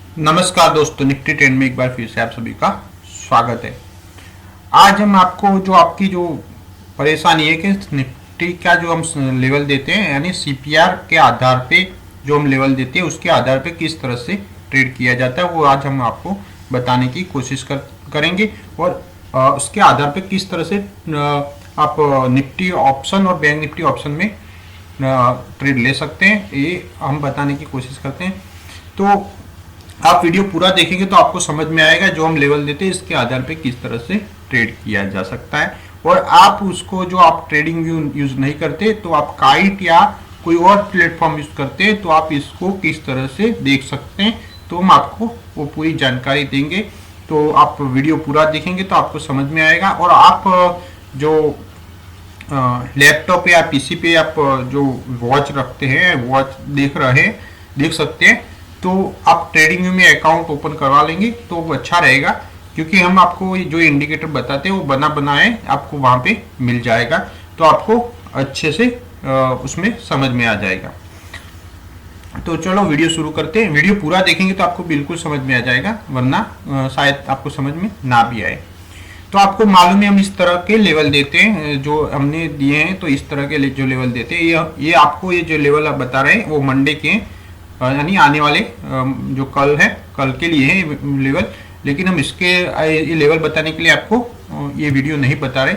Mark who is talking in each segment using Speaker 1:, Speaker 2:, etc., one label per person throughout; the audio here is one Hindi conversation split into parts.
Speaker 1: नमस्कार दोस्तों, निफ्टी ट्रेंड में एक बार फिर से आप सभी का स्वागत है। आज हम आपको जो आपकी जो परेशानी है कि निफ्टी का जो हम लेवल देते हैं यानी सीपीआर के आधार पे जो हम लेवल देते हैं उसके आधार पे किस तरह से ट्रेड किया जाता है वो आज हम आपको बताने की कोशिश करेंगे। और उसके आधार पे किस तरह से आप निफ्टी ऑप्शन और बैंक निफ्टी ऑप्शन में ट्रेड ले सकते हैं ये हम बताने की कोशिश करते हैं। तो आप वीडियो पूरा देखेंगे तो आपको समझ में आएगा जो हम लेवल देते हैं इसके आधार पे किस तरह से ट्रेड किया जा सकता है। और आप उसको जो आप ट्रेडिंग यूज नहीं करते तो आप काइट या कोई और प्लेटफॉर्म यूज करते हैं तो आप इसको किस तरह से देख सकते हैं तो हम आपको वो पूरी जानकारी देंगे। तो आप वीडियो पूरा देखेंगे तो आपको समझ में आएगा। और आप जो लैपटॉप या पीसी पे आप जो वॉच रखते हैं, वॉच देख सकते हैं तो आप ट्रेडिंग व्यू में अकाउंट ओपन करवा लेंगे तो वो अच्छा रहेगा, क्योंकि हम आपको जो इंडिकेटर बताते हैं वो बना बनाए आपको वहां पे मिल जाएगा तो आपको अच्छे से उसमें समझ में आ जाएगा। तो चलो वीडियो शुरू करते हैं। वीडियो पूरा देखेंगे तो आपको बिल्कुल समझ में आ जाएगा, वरना शायद आपको समझ में ना भी आए। तो आपको मालूम है हम इस तरह के लेवल देते हैं जो हमने दिए हैं, तो इस तरह के जो लेवल देते हैं ये आपको ये जो लेवल आप बता रहे हैं वो मंडे के यानी आने वाले जो कल है कल के लिए है लेवल। लेकिन हम इसके ये लेवल बताने के लिए आपको ये वीडियो नहीं बता रहे।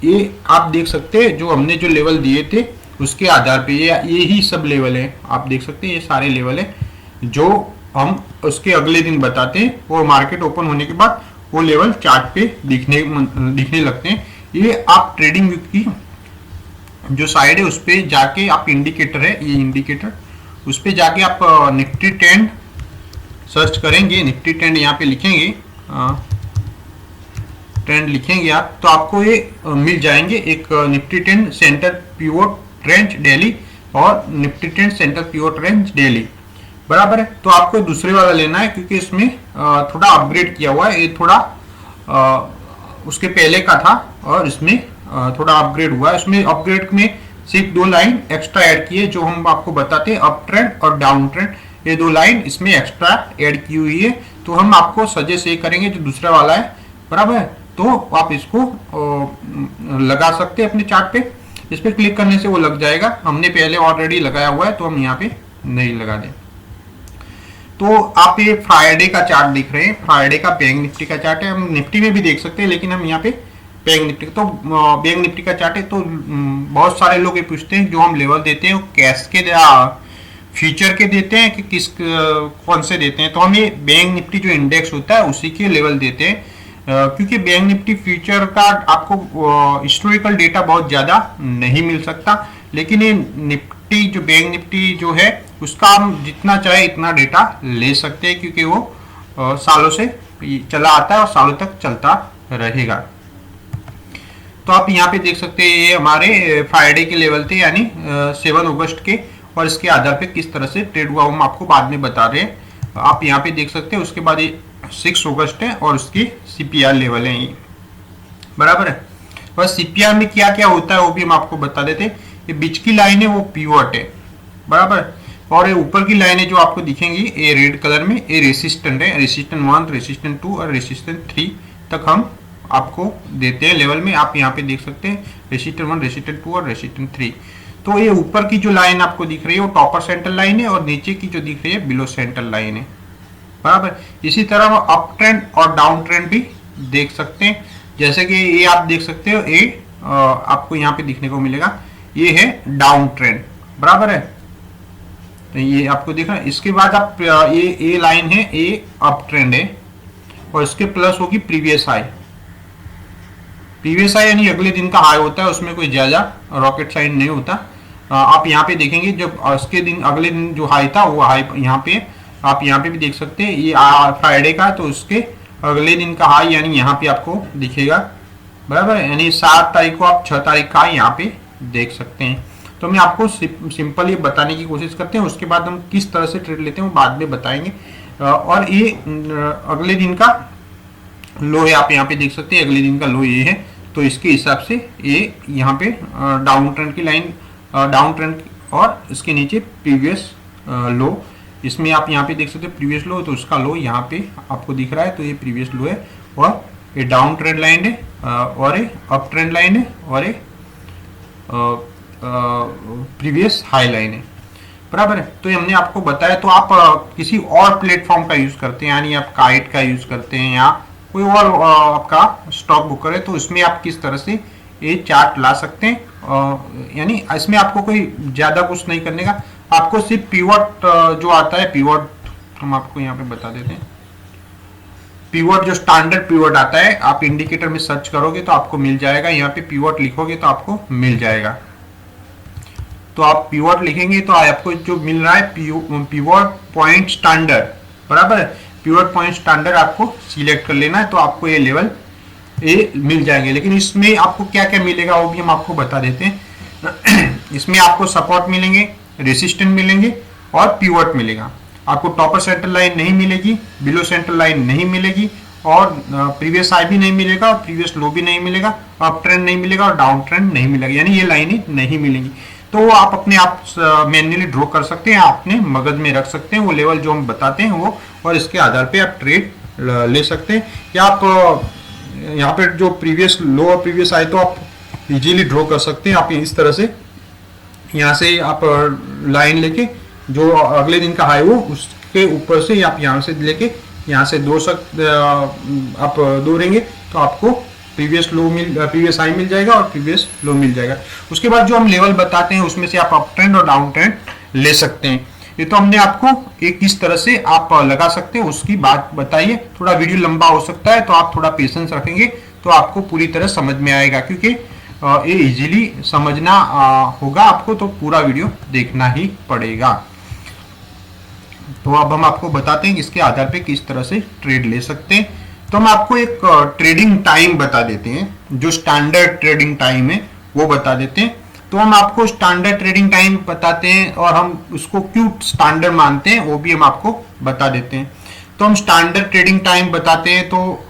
Speaker 1: ये आप देख सकते हैं जो हमने जो लेवल दिए थे उसके आधार पे ये ही सब लेवल है। आप देख सकते हैं ये सारे लेवल है जो हम उसके अगले दिन बताते हैं और मार्केट ओपन होने के बाद वो लेवल चार्ट पे दिखने लगते हैं। ये आप ट्रेडिंग की जो साइड है उस पर जाके आप इंडिकेटर है, ये इंडिकेटर उस पर जाके आप निफ्टी ट्रेंड सर्च करेंगे, निफ्टी ट्रेंड यहाँ पे लिखेंगे, ट्रेंड लिखेंगे आप तो आपको ये मिल जाएंगे। एक Nifty trend centre pivot range daily और Nifty trend centre pivot range daily, बराबर है। तो आपको दूसरे वाला लेना है क्योंकि इसमें थोड़ा अपग्रेड किया हुआ है, ये थोड़ा उसके पहले का था और इसमें थोड़ा अपग्रेड हुआ है। इसमें अपग्रेड में सिर्फ 2 लाइन एक्स्ट्रा ऐड की है जो हम आपको बताते हैं अप ट्रेंड और डाउन ट्रेंड, ये 2 लाइन इसमें एक्स्ट्रा ऐड की हुई है। तो हम आपको सजेस्ट ये करेंगे जो दूसरा वाला है, बराबर है, तो आप इसको लगा सकते हैं अपने चार्ट पे। इस पर क्लिक करने से वो लग जाएगा, हमने पहले ऑलरेडी लगाया हुआ है तो हम यहाँ पे नहीं लगा दें। तो आप ये फ्राइडे का चार्ट देख रहे हैं, फ्राइडे का बैंक निफ्टी का चार्ट है। हम निफ्टी में भी देख सकते हैं लेकिन हम यहाँ पे बैंक निफ्टी तो बैंक निफ्टी का चार्ट है। तो बहुत सारे लोग ये पूछते हैं जो हम लेवल देते हैं वो कैश के फ्यूचर के देते हैं कि कौन से देते हैं। तो हम ये बैंक निफ्टी जो इंडेक्स होता है उसी के लेवल देते हैं, क्योंकि बैंक निफ्टी फ्यूचर का आपको हिस्टोरिकल डेटा बहुत ज़्यादा नहीं मिल सकता, लेकिन ये निफ्टी जो बैंक निफ्टी जो है उसका हम जितना चाहे इतना डेटा ले सकते हैं क्योंकि वो सालों से चला आता है और सालों तक चलता रहेगा। तो आप यहाँ पे देख सकते हैं ये हमारे फ्राइडे के लेवल थे यानी 7 अगस्त के, और इसके आधार पे किस तरह से ट्रेड हुआ हम आपको बाद में बता रहे हैं। आप यहाँ पे देख सकते हैं उसके बाद ये 6 अगस्त है और उसकी सीपीआर लेवल है ये, बराबर है। बस सीपीआर में क्या क्या होता है वो भी हम आपको बता देते हैं। ये बीच की लाइन है वो पिवट है, बराबर, और ये ऊपर की लाइन है जो आपको दिखेंगी ये रेड कलर में, ये रेसिस्टेंट है, रेसिस्टेंट 1, रेसिस्टेंट 2 और रेसिस्टेंट 3 तक हम आपको देते हैं लेवल में। आप यहाँ पे देख सकते हैं रेसिस्टेंट 1, रेसिस्टेंट 2 और रेसिस्टेंट 3। तो ये ऊपर की जो लाइन आपको दिख रही है वो टॉपर सेंटर लाइन है और नीचे की जो दिख रही है बिलो सेंटर लाइन है, बराबर। इसी तरह हम अप ट्रेंड और डाउन ट्रेंड भी देख सकते हैं, जैसे कि ये आप देख सकते हो ये आपको यहाँ पे दिखने को मिलेगा, ये है डाउन ट्रेंड, बराबर है। तो ये आपको दिख रहा है। इसके बाद आप ये लाइन है ये अप ट्रेंड है और इसके प्लस होगी प्रीवियस हाई। प्रीवियस हाई यानी अगले दिन का हाई होता है, उसमें कोई ज्यादा रॉकेट साइंस नहीं होता। आप यहाँ पे देखेंगे जब उसके दिन अगले दिन जो हाई था वो हाई यहाँ पे आप यहाँ पे भी देख सकते हैं, ये फ्राइडे का, तो उसके अगले दिन का हाई यानी यहाँ पे आपको दिखेगा, बराबर, यानी 7 तारीख को आप 6 तारीख का यहाँ पे देख सकते हैं। तो मैं आपको सिंपल ये बताने की कोशिश करते हैं, उसके बाद हम किस तरह से ट्रेड लेते हैं वो बाद में बताएंगे। और ये अगले दिन का लो है, आप यहाँ पे देख सकते हैं अगले दिन का लो ये है, तो इसके हिसाब से ये यहाँ पे डाउन ट्रेंड की लाइन, डाउन ट्रेंड और इसके नीचे प्रीवियस लो इसमें आप यहाँ पे देख सकते हैं प्रीवियस लो, तो उसका लो यहाँ पे आपको दिख रहा है, तो ये प्रीवियस लो है, और ये डाउन ट्रेंड लाइन है, और ये अप ट्रेंड लाइन है, और ये प्रीवियस हाई लाइन है, बराबर है। तो ये हमने आपको बताया। तो आप किसी और प्लेटफॉर्म का यूज करते हैं, यानी आप काइट का यूज करते हैं या कोई और आपका स्टॉक बुकर है, तो इसमें आप किस तरह से ये चार्ट ला सकते हैं। यानी इसमें आपको कोई ज्यादा कुछ नहीं करने का, आपको सिर्फ पिवट जो आता है, पिवट हम आपको यहाँ पे बता देते हैं। पिवट जो स्टैंडर्ड पिवट आता है, आप इंडिकेटर में सर्च करोगे तो आपको मिल जाएगा, यहाँ पे पिवट लिखोगे तो आपको मिल जाएगा। तो आप पिवट लिखेंगे तो आपको जो मिल रहा है पिवट पॉइंट स्टैंडर्ड, बराबर है। पिवट पॉइंट स्टैंडर्ड आपको सिलेक्ट कर लेना है, तो आपको ये लेवल ये मिल जाएंगे। लेकिन इसमें आपको क्या क्या मिलेगा वो भी हम आपको बता देते हैं। इसमें आपको सपोर्ट मिलेंगे, रेसिस्टेंट मिलेंगे और पिवट मिलेगा। आपको टॉपर सेंटर लाइन नहीं मिलेगी, बिलो सेंटर लाइन नहीं मिलेगी, और प्रीवियस हाई भी नहीं मिलेगा, और प्रीवियस लो भी नहीं मिलेगा, अप ट्रेंड नहीं मिलेगा और डाउन ट्रेंड नहीं मिलेगा, यानी ये लाइनें नहीं मिलेंगी। तो वो आप अपने आप मैन्युअली ड्रॉ कर सकते हैं, अपने मगज में रख सकते हैं वो लेवल जो हम बताते हैं वो, और इसके आधार पे आप ट्रेड ले सकते हैं। या आप यहाँ पे जो प्रीवियस लो और प्रीवियस हाई तो आप इजीली ड्रॉ कर सकते हैं। आप इस तरह से यहाँ से आप लाइन लेके जो अगले दिन का हाई हो उसके ऊपर से आप यहाँ से लेके यहाँ से आप दौड़ेंगे तो आपको प्रीवियस हाई मिल जाएगा और प्रीवियस लो मिल जाएगा। उसके बाद जो हम लेवल बताते हैं उसमें से आप अप ट्रेंड और डाउन ट्रेंड ले सकते हैं। ये तो हमने आपको एक किस तरह से आप लगा सकते हैं उसकी बात बताइए। थोड़ा वीडियो लंबा हो सकता है, तो आप थोड़ा पेशेंस रखेंगे तो आपको पूरी तरह समझ में आएगा, क्योंकि ये इजीली समझना होगा आपको, तो पूरा वीडियो देखना ही पड़ेगा। तो अब हम आपको बताते हैं कि इसके आधार पे किस तरह से ट्रेड ले सकते हैं। तो हम आपको एक ट्रेडिंग टाइम बता देते हैं, जो स्टैंडर्ड ट्रेडिंग टाइम है वो बता देते हैं। तो हम आपको स्टैंडर्ड ट्रेडिंग टाइम बताते हैं, और हम उसको क्यों स्टैंडर्ड मानते हैं वो भी हम आपको बता देते हैं। तो हम स्टैंडर्ड ट्रेडिंग टाइम बताते हैं, तो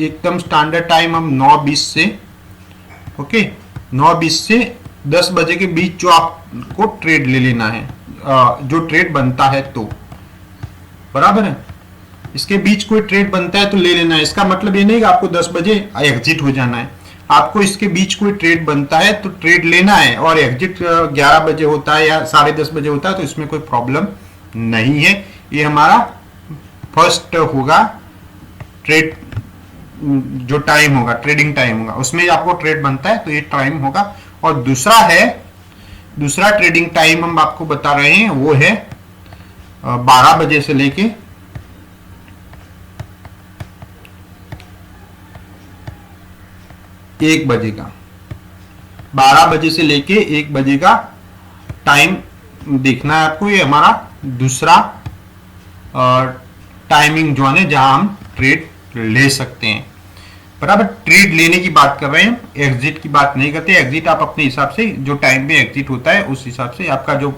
Speaker 1: एकदम स्टैंडर्ड टाइम हम 9:20 से 9:20 से 10 बजे के बीच जो आपको ट्रेड ले लेना है, जो ट्रेड बनता है तो बराबर है। इसके बीच कोई ट्रेड बनता है तो ले लेना है। इसका मतलब ये नहीं कि आपको 10 बजे एग्जिट हो जाना है। आपको इसके बीच कोई ट्रेड बनता है तो ट्रेड लेना है, और एग्जिट 11 बजे होता है या 10:30 बजे होता है तो इसमें कोई प्रॉब्लम नहीं है। ये हमारा फर्स्ट होगा ट्रेड, जो टाइम होगा ट्रेडिंग टाइम होगा उसमें आपको ट्रेड बनता है तो ये टाइम होगा। और दूसरा ट्रेडिंग टाइम हम आपको बता रहे हैं वो है 12 बजे से लेके 1 बजे का, 12 बजे से लेके 1 बजे का टाइम देखना है आपको। ये हमारा दूसरा टाइमिंग जोन है जहां हम ट्रेड ले सकते हैं, बराबर। ट्रेड लेने की बात कर रहे हैं, एग्जिट की बात नहीं करते। एग्जिट आप अपने हिसाब से जो टाइम पे एग्जिट होता है उस हिसाब से आपका जो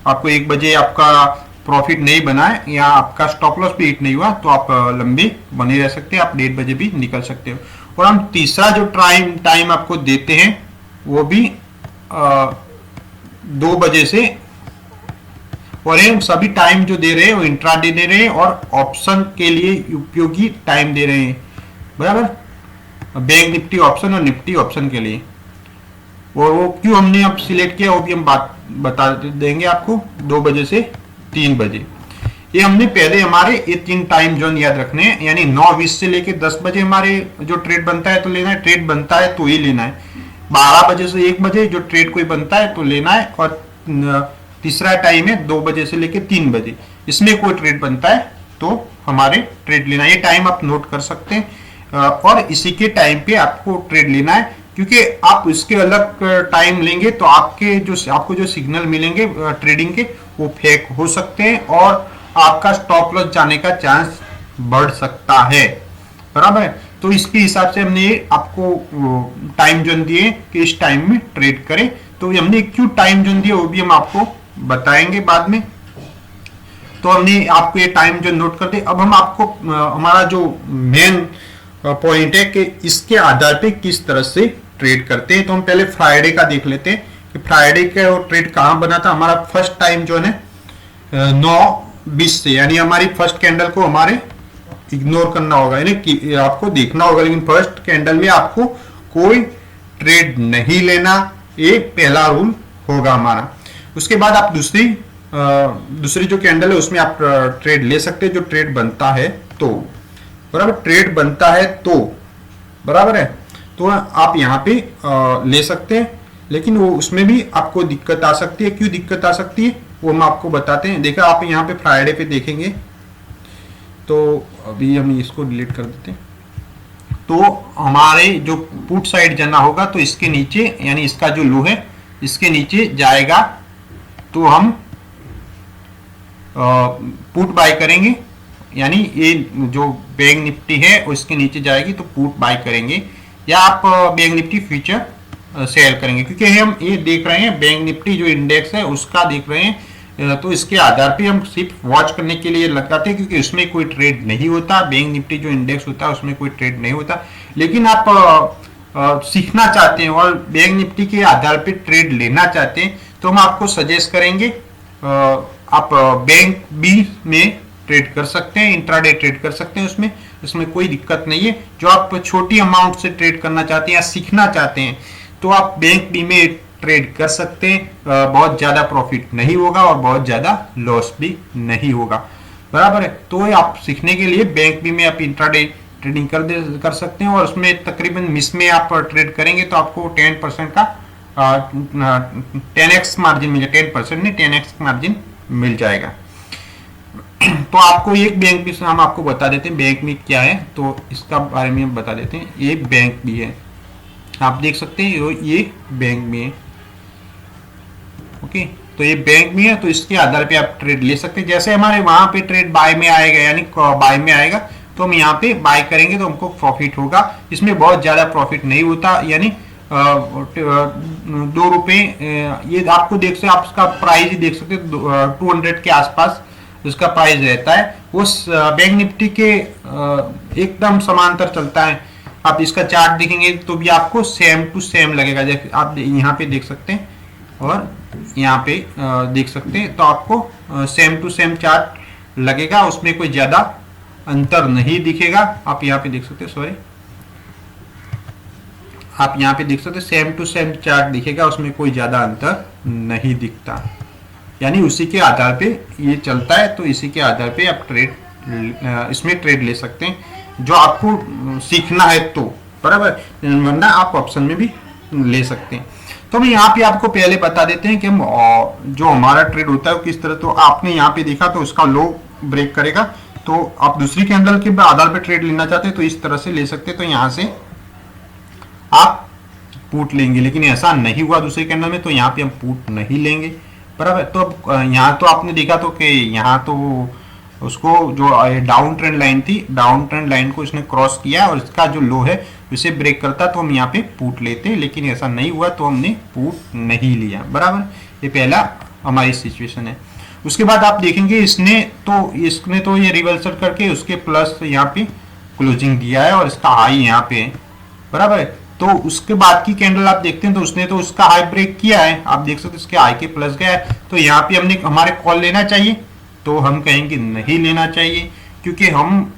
Speaker 1: आपको 1 बजे आपका प्रॉफिट नहीं बना है या आपका स्टॉप लॉस भी हिट नहीं हुआ तो आप लंबे बने रह सकते हैं, आप 1:30 बजे भी निकल सकते हो। और हम तीसरा जो टाइम आपको देते हैं वो भी 2 बजे से, और हम सभी टाइम जो दे रहे हैं वो इंट्राडे दे रहे हैं और ऑप्शन के लिए उपयोगी टाइम दे रहे हैं, बराबर। बैंक निफ्टी ऑप्शन और निफ्टी ऑप्शन के लिए, और वो क्यों हमने अब सिलेक्ट किया वो भी हम बता देंगे आपको। 2 बजे से 3 बजे ये हमने पहले हमारे ये 3 टाइम जोन याद रखने हैं, यानी 9:20 से लेके 10 बजे हमारे जो ट्रेड बनता है तो लेना है, ट्रेड बनता है तो ही लेना है। 12 बजे से 1 बजे जो ट्रेड कोई बनता है तो लेना है, और तीसरा टाइम है 2 बजे से लेके 3 बजे, इसमें कोई ट्रेड बनता है तो हमारे ट्रेड लेना है। ये टाइम आप नोट कर सकते हैं, और इसी के टाइम पे आपको ट्रेड लेना है, क्योंकि आप इसके अलग टाइम लेंगे तो आपको जो सिग्नल मिलेंगे ट्रेडिंग के वो फेक हो सकते हैं और आपका स्टॉप लॉस जाने का चांस बढ़ सकता है, बराबर है। तो इसके हिसाब से हमने आपको टाइम जोन दिए कि इस टाइम में ट्रेड करें। तो हमने क्यों टाइम जोन दिए वो भी हम आपको बताएंगे बाद में। तो हमने आपको ये टाइम जोन नोट कर दिए। अब हम आपको हमारा जो मेन पॉइंट है कि इसके आधार पे किस तरह से ट्रेड करते हैं। तो हम पहले फ्राइडे का देख लेते हैं कि फ्राइडे का ट्रेड कहां बना था। हमारा फर्स्ट टाइम जो है 9:20 से, यानी हमारी फर्स्ट कैंडल को हमारे इग्नोर करना होगा, यानी कि आपको देखना होगा, लेकिन फर्स्ट कैंडल में आपको कोई ट्रेड नहीं लेना, ये पहला रूल होगा हमारा। उसके बाद आप दूसरी जो कैंडल है उसमें आप ट्रेड ले सकते हैं, जो ट्रेड बनता है तो, बराबर, ट्रेड बनता है तो, बराबर है, तो आप यहाँ पे ले सकते हैं, लेकिन वो उसमें भी आपको दिक्कत आ सकती है। क्यों दिक्कत आ सकती है वो हम आपको बताते हैं। देखा, आप यहाँ पे फ्राइडे पे देखेंगे, तो अभी हम इसको डिलीट कर देते हैं। तो हमारे जो पुट साइड जाना होगा तो इसके नीचे, यानी इसका जो लो है इसके नीचे जाएगा, तो हम पुट बाय करेंगे, यानी ये जो बैंक निफ्टी है उसके नीचे जाएगी तो पुट बाय करेंगे, या आप बैंक निफ्टी फ्यूचर सेल करेंगे। क्योंकि हम ये देख रहे हैं बैंक निफ्टी जो इंडेक्स है उसका देख रहे हैं, तो इसके आधार पे हम सिर्फ वॉच करने के लिए लगाते हैं, क्योंकि उसमें कोई ट्रेड नहीं होता। बैंक निफ्टी जो इंडेक्स होता है उसमें कोई ट्रेड नहीं होता, लेकिन आप सीखना चाहते हैं और बैंक निफ्टी के आधार पे ट्रेड लेना चाहते हैं, तो हम आपको सजेस्ट करेंगे आप बैंक बी में ट्रेड कर सकते हैं, इंट्राडे ट्रेड कर सकते हैं, उसमें कोई दिक्कत नहीं है। जो आप छोटी अमाउंट से ट्रेड करना चाहते हैं या सीखना चाहते हैं तो आप बैंक बी में ट्रेड कर सकते हैं। बहुत ज्यादा प्रॉफिट नहीं होगा और बहुत ज्यादा लॉस भी नहीं होगा, बराबर है। तो आप सीखने के लिए बैंक बी में आप इंट्राडे ट्रेडिंग कर सकते हैं, और उसमें तकरीबन मिस में आप ट्रेड करेंगे तो आपको 10% का 10x मार्जिन मिल जाएगा, 10% नहीं 10x मार्जिन मिल जाएगा। तो आपको एक बैंक भी हम आपको बता देते हैं बैंक में क्या है, तो इसका बारे में हम बता देते हैं। ये बैंक भी है, आप देख सकते हैं ये बैंक में है, ओके। तो ये बैंक में है, तो इसके आधार पे आप ट्रेड ले सकते हैं। जैसे हमारे वहां पे ट्रेड बाय में आएगा, यानी बाय में आएगा तो हम यहाँ पे बाय करेंगे तो हमको प्रॉफिट होगा। इसमें बहुत ज्यादा प्रॉफिट नहीं होता, यानी 2 रुपए, ये आपको देख सकते, आप इसका प्राइस ही देख सकते, 200 के आसपास उसका प्राइस रहता है। उस बैंक निफ्टी के एकदम समांतर चलता है। आप इसका चार्ट देखेंगे तो भी आपको सेम टू सेम लगेगा, जैसे आप यहाँ पे देख सकते हैं और यहाँ पे देख सकते हैं, तो आपको सेम टू सेम चार्ट लगेगा, उसमें कोई ज्यादा अंतर नहीं दिखेगा। आप यहाँ पे देख सकते हैं, सॉरी, आप यहाँ पे देख सकते हैं सेम टू सेम चार्ट दिखेगा, उसमें कोई ज्यादा अंतर नहीं दिखता, यानी उसी के आधार पे ये चलता है। तो इसी के आधार पे आप इसमें ट्रेड ले सकते हैं, जो आपको सीखना है तो, बराबर, वरना आप ऑप्शन में भी ले सकते हैं। तो हम यहाँ पे आपको पहले बता देते हैं कि हम जो हमारा ट्रेड होता है वो किस तरह, तो आपने यहाँ पे देखा तो उसका लो ब्रेक करेगा, तो आप दूसरी कैंडल के आधार पे ट्रेड लेना चाहते हैं तो इस तरह से ले सकते हैं। तो यहाँ से आप पुट लेंगे, लेकिन ऐसा नहीं हुआ दूसरी कैंडल में, तो यहाँ पे हम पुट नहीं लेंगे, बराबर। तो अब यहाँ तो आपने देखा तो कि यहाँ तो उसको जो डाउन ट्रेंड लाइन थी, डाउन ट्रेंड लाइन को इसने क्रॉस किया और इसका जो लो है उसे ब्रेक करता तो हम यहाँ पे पुट लेते, लेकिन ऐसा नहीं हुआ तो हमने पुट नहीं लिया, बराबर। ये पहला हमारी सिचुएशन है। उसके बाद आप देखेंगे इसने तो ये रिवर्सल करके उसके प्लस यहाँ पे क्लोजिंग दिया है और इसका हाई यहाँ पे है, बराबर है। तो उसके बाद की कैंडल आप देखते हैं तो उसने तो उसका हाई ब्रेक किया है, आप देख सकते हैं इसके हाई के प्लस गया है। तो यहाँ पे हमने हमारे कॉल लेना चाहिए, तो हम कहेंगे नहीं लेना चाहिए, क्योंकि हम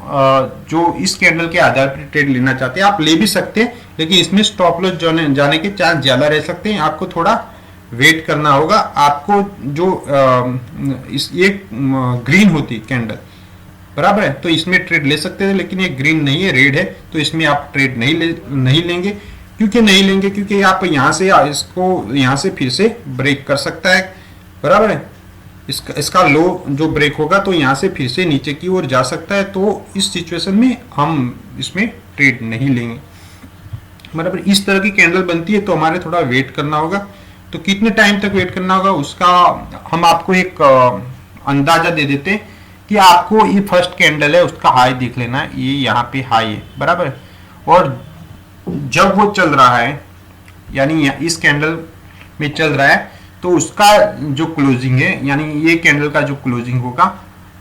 Speaker 1: जो इस कैंडल के आधार पर ट्रेड लेना चाहते हैं, आप ले भी सकते हैं, लेकिन इसमें स्टॉप लॉस जाने के चांस ज्यादा रह सकते हैं। आपको थोड़ा वेट करना होगा। आपको जो ये ग्रीन होती कैंडल, बराबर है, तो इसमें ट्रेड ले सकते थे, लेकिन ये ग्रीन नहीं है, रेड है, तो इसमें आप ट्रेड नहीं लेंगे। क्योंकि आप यहाँ से इसको यहाँ से फिर से ब्रेक कर सकता है, बराबर है। इसका लो जो ब्रेक होगा तो यहाँ से फिर से नीचे की ओर जा सकता है, तो इस सिचुएशन में हम इसमें ट्रेड नहीं लेंगे, बराबर। इस तरह की कैंडल बनती है तो हमारे थोड़ा वेट करना होगा। तो कितने टाइम तक वेट करना होगा उसका हम आपको एक अंदाजा दे देते हैं कि आपको ये फर्स्ट कैंडल है उसका हाई देख लेना है, ये यहाँ पे हाई है, बराबर। और जब वो चल रहा है, यानी इस कैंडल में चल रहा है, तो उसका जो क्लोजिंग है, यानी ये कैंडल का जो क्लोजिंग होगा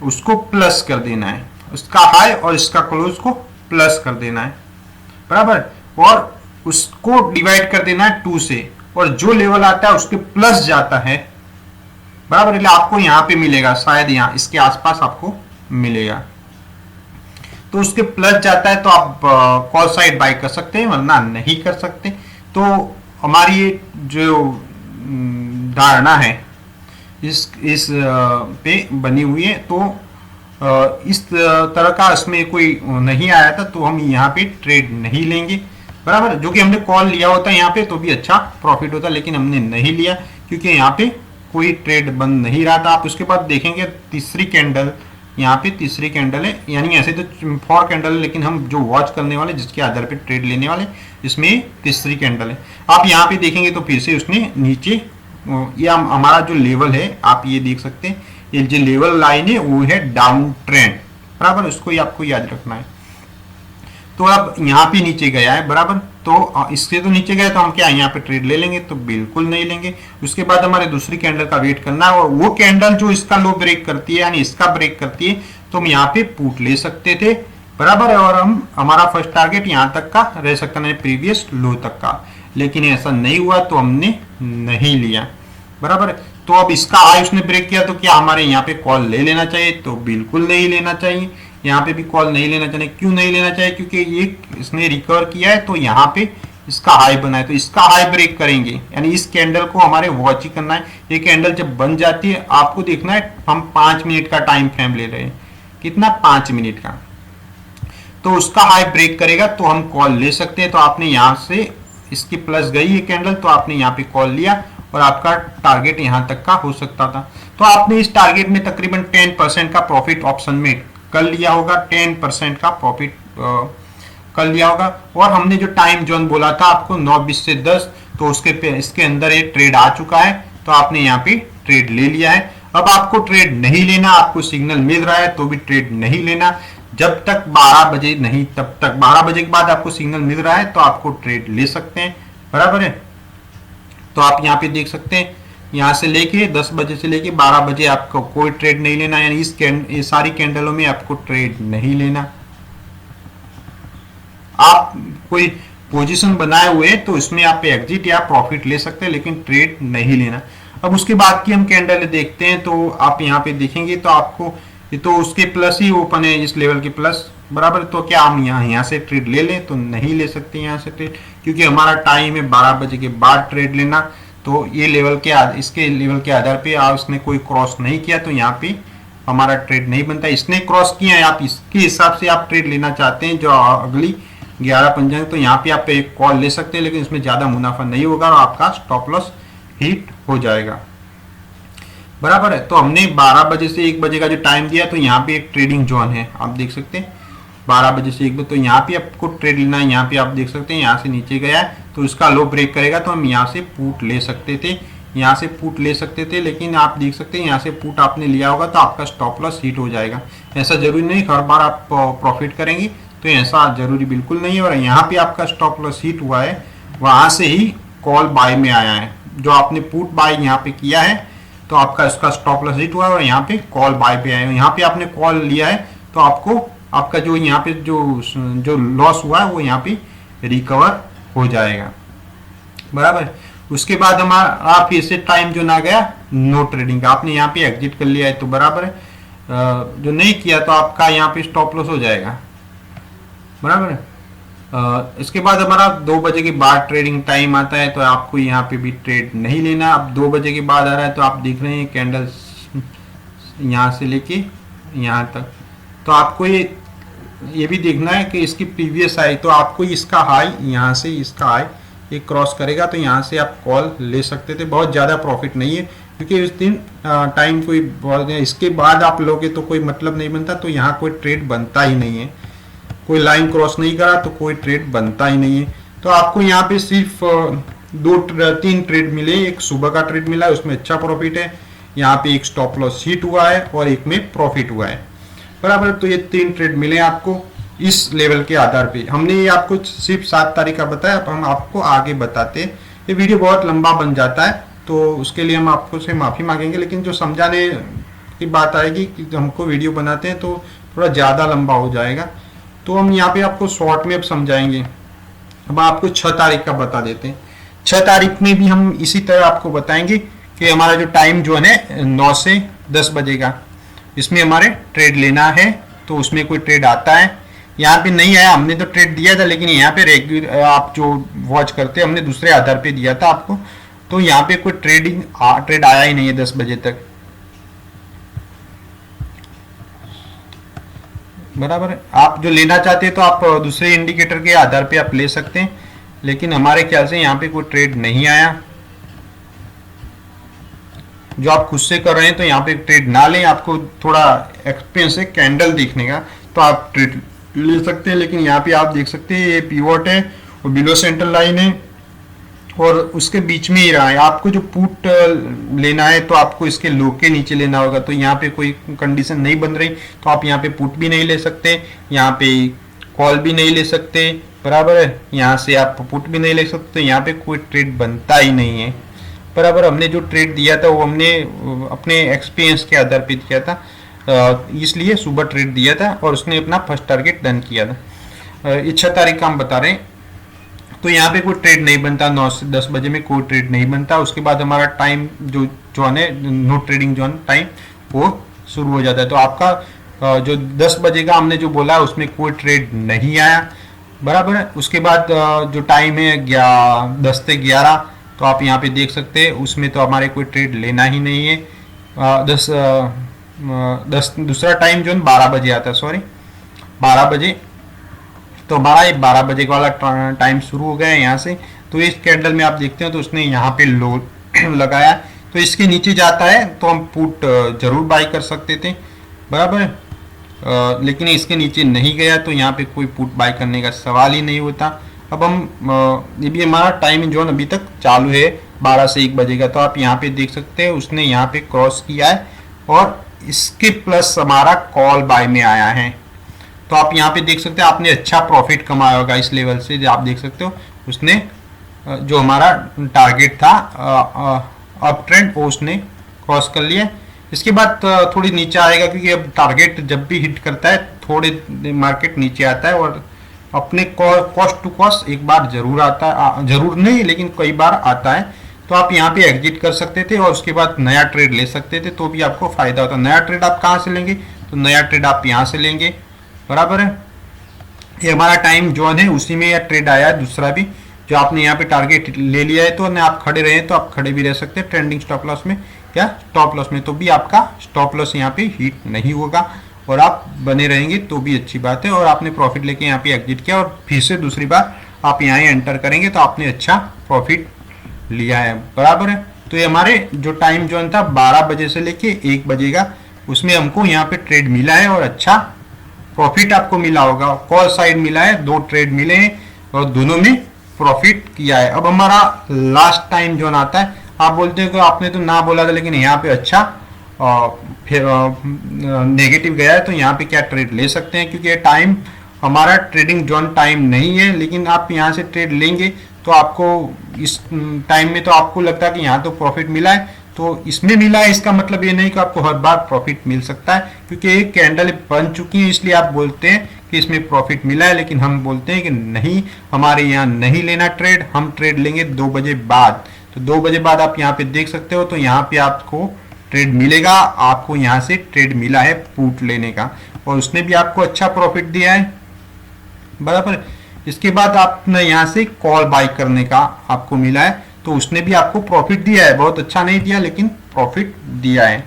Speaker 1: उसको प्लस कर देना है, उसका हाई और इसका क्लोज को प्लस कर देना है, बराबर। और उसको डिवाइड कर देना है 2 से, और जो लेवल आता है उसके प्लस जाता है बराबर, એટલે आपको यहाँ पे मिलेगा, शायद यहाँ इसके आसपास आपको मिलेगा। तो उसके प्लस जाता है तो आप कॉल साइड बाय कर सकते हैं, वरना नहीं कर सकते। तो हमारी ये जो धारणा है इस पे बनी हुई है। तो इस तरह का इसमें कोई नहीं आया था तो हम यहाँ पे ट्रेड नहीं लेंगे, बराबर। जो कि हमने कॉल लिया होता है यहाँ पे तो भी अच्छा प्रॉफिट होता, लेकिन हमने नहीं लिया क्योंकि यहाँ पे कोई ट्रेड बंद नहीं रहा था। आप उसके बाद देखेंगे तीसरी कैंडल, यहाँ पे तीसरी कैंडल है, यानी ऐसे तो 4 कैंडल है, लेकिन हम जो वॉच करने वाले जिसके आधार पे ट्रेड लेने वाले इसमें तीसरी कैंडल है। आप यहाँ पे देखेंगे तो फिर से उसने नीचे, ये हमारा जो लेवल है आप ये देख सकते हैं, ये जो लेवल लाइन है वो है डाउन ट्रेंड, बराबर। उसको ही आपको याद रखना है। तो अब यहाँ पे नीचे गया है, बराबर। तो इससे तो नीचे गया तो हम क्या यहाँ पे ट्रेड ले लेंगे? तो बिल्कुल नहीं लेंगे। उसके बाद हमारे दूसरी कैंडल का वेट करना है, और वो कैंडल जो इसका लो ब्रेक करती है यानी इसका ब्रेक करती है तो हम यहाँ पे पुट ले सकते थे, बराबर। और हम हमारा फर्स्ट टारगेट यहाँ तक का रह सकता है, प्रीवियस लो तक का, लेकिन ऐसा नहीं हुआ तो हमने नहीं लिया, बराबर। तो अब इसका हाई उसने ब्रेक किया तो क्या हमारे यहाँ पे कॉल ले लेना चाहिए? तो बिल्कुल नहीं लेना चाहिए। यहाँ पे भी कॉल नहीं लेना चाहिए। क्यों नहीं लेना चाहिए? क्योंकि ये इसने रिकवर किया है तो यहाँ पे इसका हाई बना है, तो इसका हाई ब्रेक करेंगे, यानी इस कैंडल को हमारे वॉच ही करना है। ये कैंडल जब बन जाती है आपको देखना है, हम 5 मिनट का टाइम फ्रेम ले रहे हैं, कितना? 5 मिनट का। तो उसका हाई ब्रेक करेगा तो हम कॉल ले सकते हैं। तो आपने यहाँ से इसकी प्लस गई ये कैंडल तो आपने यहाँ पे कॉल लिया और आपका टारगेट यहाँ तक का हो सकता था। तो आपने इस टारगेट में तकरीबन 10% का प्रॉफिट ऑप्शन में कर लिया होगा, 10% का प्रॉफिट कर लिया होगा। और हमने जो टाइम जोन बोला था आपको 9:20 से 10, तो इसके अंदर एक ट्रेड आ चुका है तो आपने यहाँ पे ट्रेड ले लिया है। अब आपको ट्रेड नहीं लेना, आपको सिग्नल मिल रहा है तो भी ट्रेड नहीं लेना जब तक 12 बजे नहीं, तब तक 12 बजे के बाद आपको सिग्नल मिल रहा है तो आपको ट्रेड ले सकते हैं, बराबर है। तो आप यहाँ पे देख सकते हैं, यहाँ से लेके 10 बजे से लेके 12 बजे आपको कोई ट्रेड नहीं लेना, यानी ये सारी कैंडलों में आपको ट्रेड नहीं लेना। आप कोई पोजीशन बनाए हुए हैं तो इसमें आप एग्जिट या प्रॉफिट ले सकते हैं, लेकिन ट्रेड नहीं लेना। अब उसके बाद की हम कैंडल देखते हैं तो आप यहाँ पे देखेंगे तो आपको ये तो उसके प्लस ही ओपन है, इस लेवल के प्लस, बराबर। तो क्या हम यहाँ से ट्रेड ले लें? तो नहीं ले सकते यहाँ से ट्रेड, क्योंकि हमारा टाइम है 12 बजे के बाद ट्रेड लेना। तो ये लेवल के इसके लेवल के आधार पे उसने कोई क्रॉस नहीं किया तो यहाँ पे हमारा ट्रेड नहीं बनता। इसने क्रॉस किया है, आप इसके हिसाब से आप ट्रेड लेना चाहते हैं जो अगली 11 पंजाब, तो यहाँ पे आप एक कॉल ले सकते हैं, लेकिन इसमें ज्यादा मुनाफा नहीं होगा और आपका स्टॉप लॉस हिट हो जाएगा, बराबर है। तो हमने 12 बजे से 1 बजे का जो टाइम दिया तो यहाँ पे एक ट्रेडिंग जोन है, आप देख सकते हैं 12 बजे से 1 बजे, तो यहाँ पे आपको ट्रेड लेना है। यहाँ पे आप देख सकते हैं यहाँ से नीचे गया है तो इसका लो ब्रेक करेगा तो हम यहाँ से पुट ले सकते थे, यहाँ से पुट ले सकते थे, लेकिन आप देख सकते हैं यहाँ से पुट आपने लिया होगा तो आपका स्टॉप लॉस हिट हो जाएगा। ऐसा जरूरी नहीं हर बार आप प्रॉफिट करेंगे, तो ऐसा जरूरी बिल्कुल नहीं है। और यहाँ पे आपका स्टॉप लॉस हिट हुआ है, वहां से ही कॉल बाय में आया है। जो आपने पुट बाय यहाँ पे किया है तो आपका इसका स्टॉप लॉस हिट हुआ है और यहाँ पे कॉल बाय पे आया है। यहाँ पे आपने कॉल लिया है तो आपको आपका जो यहाँ पे जो लॉस हुआ है वो यहाँ पे रिकवर हो जाएगा, बराबर। उसके बाद हमारा फिर से टाइम जो ना गया नो ट्रेडिंग का, आपने यहाँ पे एग्जिट कर लिया है तो बराबर है। जो नहीं किया तो आपका यहाँ पे स्टॉप लॉस हो जाएगा, बराबर है। इसके बाद हमारा 2 बजे के बाद ट्रेडिंग टाइम आता है तो आपको यहाँ पे भी ट्रेड नहीं लेना। अब 2 बजे के बाद आ रहा है तो आप देख रहे हैं कैंडल्स यहाँ से लेके यहाँ तक, तो आपको ये भी देखना है कि इसकी प्रीवियस हाई, तो आपको इसका हाई यहाँ से इसका हाई ये क्रॉस करेगा तो यहाँ से आप कॉल ले सकते थे। बहुत ज़्यादा प्रॉफिट नहीं है क्योंकि उस दिन टाइम कोई बहुत, इसके बाद आप लोगे तो कोई मतलब नहीं बनता, तो यहाँ कोई ट्रेड बनता ही नहीं है। कोई लाइन क्रॉस नहीं करा तो कोई ट्रेड बनता ही नहीं है। तो आपको यहाँ पे सिर्फ 2-3 ट्रेड मिले, एक सुबह का ट्रेड मिला है उसमें अच्छा प्रॉफिट है, यहाँ पे एक स्टॉप लॉस हिट हुआ है और एक में प्रॉफिट हुआ है, बराबर। तो ये 3 ट्रेड मिले आपको इस लेवल के आधार पे। हमने ये आपको सिर्फ 7 तारीख का बताया, अब हम आपको आगे बताते हैं। ये वीडियो बहुत लंबा बन जाता है तो उसके लिए हम आपको से माफ़ी मांगेंगे, लेकिन जो समझाने की बात आएगी कि हमको वीडियो बनाते हैं तो थोड़ा ज़्यादा लंबा हो जाएगा, तो हम यहाँ पे आपको शॉर्ट में अब समझाएंगे। अब आपको 6 तारीख का बता देते हैं। 6 तारीख में भी हम इसी तरह आपको बताएंगे कि हमारा जो टाइम जो है 9 से 10 बजे का, इसमें हमारे ट्रेड लेना है, तो उसमें कोई ट्रेड आता है। यहाँ पे नहीं आया, हमने तो ट्रेड दिया था, लेकिन यहाँ पे रेगुलर आप जो वॉच करते हैं हमने दूसरे आधार पे दिया था आपको, तो यहाँ पे कोई ट्रेड आया ही नहीं है 10 बजे तक, बराबर है। आप जो लेना चाहते हैं तो आप दूसरे इंडिकेटर के आधार पे आप ले सकते हैं, लेकिन हमारे ख्याल से यहाँ पे कोई ट्रेड नहीं आया। जो आप खुद से कर रहे हैं तो यहाँ पे ट्रेड ना लें, आपको थोड़ा एक्सपीरियंस है कैंडल देखने का, तो आप ट्रेड ले सकते हैं। लेकिन यहाँ पे आप देख सकते हैं ये पिवोट है और बिलो सेंटर लाइन है और उसके बीच में ही रहा है। आपको जो पुट लेना है तो आपको इसके लो के नीचे लेना होगा, तो यहाँ पे कोई कंडीशन नहीं बन रही, तो आप यहाँ पे पुट भी नहीं ले सकते, यहाँ पे कॉल भी नहीं ले सकते, बराबर है। यहाँ से आप पुट भी नहीं ले सकते, यहाँ पे कोई ट्रेड बनता ही नहीं है, बराबर। हमने जो ट्रेड दिया था वो हमने अपने एक्सपीरियंस के आधार पर दिया था, इसलिए सुबह ट्रेड दिया था और उसने अपना फर्स्ट टारगेट डन किया था। ये 6 तारीख का हम बता रहे हैं, तो यहाँ पे कोई ट्रेड नहीं बनता, 9 से 10 बजे में कोई ट्रेड नहीं बनता। उसके बाद हमारा टाइम जो जोन है, नो ट्रेडिंग जोन टाइम, वो शुरू हो जाता है। तो आपका जो 10 बजे का हमने जो बोला उसमें कोई ट्रेड नहीं आया, बराबर है। उसके बाद जो टाइम है 10 से 11, तो आप यहाँ पे देख सकते हैं उसमें तो हमारे कोई ट्रेड लेना ही नहीं है। 10 दूसरा टाइम जो 12 बजे आता है, सॉरी 12 बजे, तो हमारा ये 12 बजे वाला टाइम शुरू हो गया है यहाँ से। तो इस कैंडल में आप देखते हो तो उसने यहाँ पे लो लगाया, तो इसके नीचे जाता है तो हम पुट जरूर बाई कर सकते थे, बराबर है। लेकिन इसके नीचे नहीं गया तो यहाँ पे कोई पुट बाई करने का सवाल ही नहीं होता। अब हम ये भी हमारा टाइम जोन अभी तक चालू है 12 से 1 बजे का, तो आप यहाँ पे देख सकते हैं उसने यहाँ पे क्रॉस किया है और इसके प्लस हमारा कॉल बाय में आया है। तो आप यहाँ पे देख सकते हैं आपने अच्छा प्रॉफिट कमाया होगा इस लेवल से। आप देख सकते हो उसने जो हमारा टारगेट था अप ट्रेंड वो उसने क्रॉस कर लिया। इसके बाद थोड़ी नीचे आएगा, क्योंकि अब टारगेट जब भी हिट करता है थोड़े मार्केट नीचे आता है और अपने कॉस्ट टू कॉस्ट एक बार जरूर आता है, जरूर नहीं लेकिन कई बार आता है। तो आप यहाँ पे एग्जिट कर सकते थे और उसके बाद नया ट्रेड ले सकते थे, तो भी आपको फायदा होता। नया ट्रेड आप कहाँ से लेंगे, तो नया ट्रेड आप यहाँ से लेंगे, बराबर है। ये हमारा टाइम जोन है, उसी में यह ट्रेड आया है दूसरा भी, जो आपने यहाँ पे टारगेट ले लिया है, तो आप खड़े रहे तो आप खड़े भी रह सकते हैं ट्रेंडिंग स्टॉप लॉस में या स्टॉप लॉस में, तो भी आपका स्टॉप लॉस यहाँ पे हिट नहीं होगा और आप बने रहेंगे तो भी अच्छी बात है। और आपने प्रॉफिट लेके यहाँ पे एग्जिट किया और फिर से दूसरी बार आप यहाँ एंटर करेंगे तो आपने अच्छा प्रॉफिट लिया है, बराबर है। तो ये हमारे जो टाइम जोन था 12 बजे से लेके 1 बजे का, उसमें हमको यहाँ पे ट्रेड मिला है और अच्छा प्रॉफिट आपको मिला होगा। कॉल साइड मिला है, 2 ट्रेड मिले हैं और दोनों में प्रॉफिट किया है। अब हमारा लास्ट टाइम जोन आता है। आप बोलते हैं कि आपने तो ना बोला था, लेकिन यहाँ पे अच्छा फिर नेगेटिव गया है, तो यहाँ पे क्या ट्रेड ले सकते हैं, क्योंकि ये टाइम हमारा ट्रेडिंग जोन टाइम नहीं है। लेकिन आप यहाँ से ट्रेड लेंगे तो आपको इस टाइम में तो आपको लगता है कि यहाँ तो प्रॉफिट मिला है, तो इसमें मिला है, इसका मतलब ये नहीं कि आपको हर बार प्रॉफिट मिल सकता है, क्योंकि एक कैंडल बन चुकी है इसलिए आप बोलते हैं कि इसमें प्रॉफिट मिला है। लेकिन हम बोलते हैं कि नहीं, हमारे यहाँ नहीं लेना ट्रेड, हम ट्रेड लेंगे 2 बजे बाद। तो 2 बजे बाद आप यहाँ पे देख सकते हो, तो यहाँ पे आपको ट्रेड मिलेगा। आपको यहाँ से ट्रेड मिला है पुट लेने का और उसने भी आपको अच्छा प्रॉफिट दिया है, बराबर। इसके बाद आपने यहाँ से कॉल बाई करने का आपको मिला है, तो उसने भी आपको प्रॉफिट दिया है, बहुत अच्छा नहीं दिया लेकिन प्रॉफिट दिया है।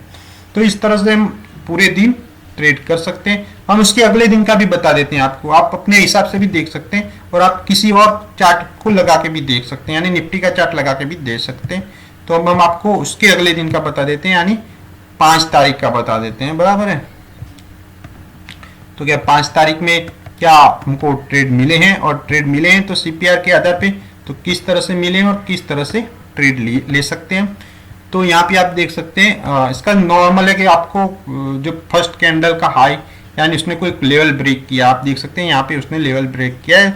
Speaker 1: तो इस तरह से हम पूरे दिन ट्रेड कर सकते हैं। हम उसके अगले दिन का भी बता देते हैं आपको, आप अपने हिसाब से भी देख सकते हैं और आप किसी और चार्ट को लगा के भी देख सकते हैं, यानी निफ्टी का चार्ट लगा के भी देख सकते हैं। तो अब हम आपको उसके अगले दिन का बता देते हैं, यानी 5 तारीख का बता देते हैं, बराबर है। तो क्या 5 तारीख में क्या हमको ट्रेड मिले हैं, और ट्रेड मिले हैं तो सीपीआर के आधार पे तो किस तरह से मिले हैं और किस तरह से ट्रेड ले सकते हैं। तो यहाँ पे आप देख सकते हैं इसका नॉर्मल है कि आपको जो फर्स्ट कैंडल का हाई, यानी उसने कोई लेवल ब्रेक किया, आप देख सकते हैं यहाँ पे उसने लेवल ब्रेक किया है,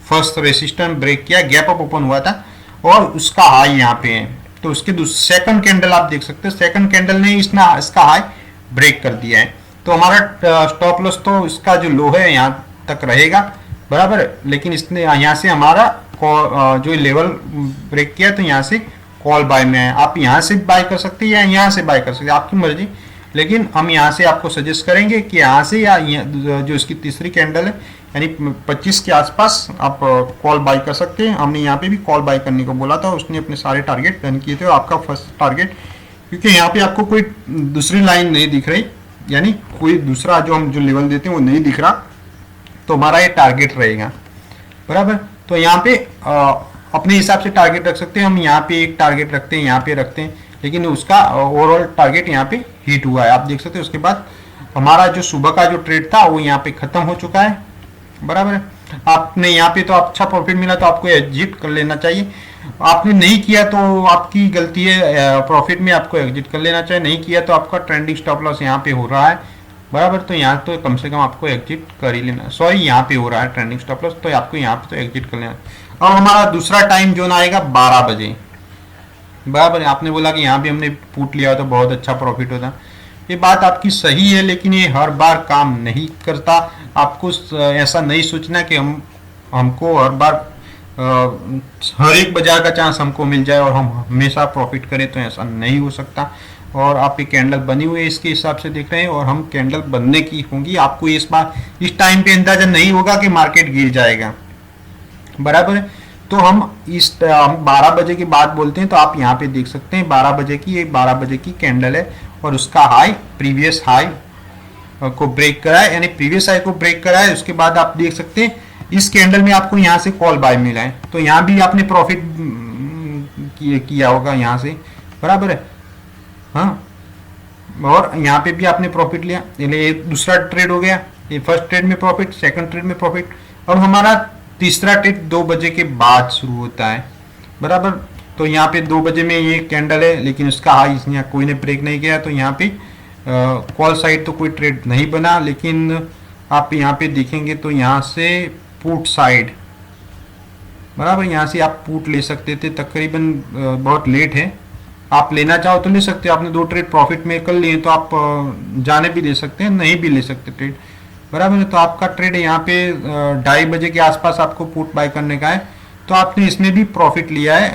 Speaker 1: फर्स्ट रेसिस्टेंस ब्रेक किया, गैप अप ओपन हुआ था और उसका हाई यहाँ पे है। तो उसके सेकंड कैंडल आप देख सकते हैं, सेकंड कैंडल ने इसका हाई ब्रेक कर दिया है। तो हमारा स्टॉप लॉस तो इसका जो लो है यहाँ तक रहेगा, बराबर। लेकिन इसने यहाँ से हमारा जो लेवल ब्रेक किया तो यहाँ से कॉल बाय में है। आप यहाँ से बाय कर सकते हैं या यहाँ से बाय कर सकते हैं, आपकी मर्जी। लेकिन हम यहाँ से आपको सजेस्ट करेंगे कि यहाँ से या जो इसकी तीसरी कैंडल है यानी 25 के आसपास आप कॉल बाय कर सकते हैं। हमने यहाँ पे भी कॉल बाय करने को बोला था, उसने अपने सारे टारगेट डन किए थे। और आपका फर्स्ट टारगेट, क्योंकि यहाँ पे आपको कोई दूसरी लाइन नहीं दिख रही, यानी कोई दूसरा जो हम जो लेवल देते हैं वो नहीं दिख रहा, तो हमारा ये टारगेट रहेगा, बराबर। तो यहाँ पे अपने हिसाब से टारगेट रख सकते हैं। हम यहाँ पे एक टारगेट रखते हैं, यहाँ पे रखते हैं, लेकिन उसका ओवरऑल टारगेट यहाँ पे हिट हुआ है, आप देख सकते हैं। उसके बाद हमारा जो सुबह का जो ट्रेड था वो यहाँ पे खत्म हो चुका है, बराबर है। आपने यहाँ पे तो अच्छा प्रॉफिट मिला तो आपको एग्जिट कर लेना चाहिए। आपने नहीं किया तो आपकी गलती है, प्रॉफिट में आपको एग्जिट कर लेना चाहिए। नहीं किया तो आपका ट्रेंडिंग स्टॉप लॉस यहाँ पे हो रहा है, बराबर। तो यहाँ तो कम से कम आपको एग्जिट कर ही लेना, सॉरी यहाँ पे हो रहा है ट्रेंडिंग स्टॉप लॉस, तो आपको यहाँ पे तो एग्जिट कर लेना। अब हमारा दूसरा टाइम जोन आएगा 12 बजे, बराबर। आपने बोला कि यहाँ भी हमने पुट लिया तो बहुत अच्छा प्रॉफिट होता, ये बात आपकी सही है, लेकिन ये हर बार काम नहीं करता। आपको ऐसा नहीं सोचना कि हमको हर बार हर एक बाजार का चांस हमको मिल जाए और हम हमेशा प्रॉफिट करें, तो ऐसा नहीं हो सकता। और आप ये कैंडल बनी हुई है इसके हिसाब से देख रहे हैं, और हम कैंडल बनने की होंगी। आपको इस बार इस टाइम पे अंदाजा नहीं होगा कि मार्केट गिर जाएगा, बराबर है। तो हम 12 बजे की बात बोलते हैं, तो आप यहाँ पे देख सकते हैं 12 बजे की, ये 12 बजे की कैंडल है और उसका हाई प्रीवियस हाई को ब्रेक करा है, यानी प्रीवियस हाई को ब्रेक करा है। उसके बाद आप देख सकते हैं इस कैंडल में आपको यहाँ से कॉल बाय मिला है, तो यहाँ भी आपने प्रॉफिट किया होगा यहाँ से, बराबर है, हाँ। और यहाँ पे भी आपने प्रॉफिट लिया, ये दूसरा ट्रेड हो गया। ये फर्स्ट ट्रेड में प्रॉफिट, सेकंड ट्रेड में प्रॉफिट। अब हमारा तीसरा ट्रेड 2 बजे के बाद शुरू होता है, बराबर। तो यहाँ पे 2 बजे में ये कैंडल है, लेकिन उसका हाई यहाँ कोई ने ब्रेक नहीं किया, तो यहाँ पे कॉल साइड तो कोई ट्रेड नहीं बना। लेकिन आप यहाँ पे देखेंगे तो यहाँ से पुट साइड, बराबर, यहाँ से आप पुट ले सकते थे। तकरीबन बहुत लेट है, आप लेना चाहो तो ले सकते हो। आपने 2 ट्रेड प्रॉफिट में कर लिए तो आप जाने भी दे सकते हैं, नहीं भी ले सकते ट्रेड, बराबर है। तो आपका ट्रेड यहाँ पे 2:30 बजे के आसपास आपको पुट बाय करने का है, तो आपने इसमें भी प्रॉफिट लिया है।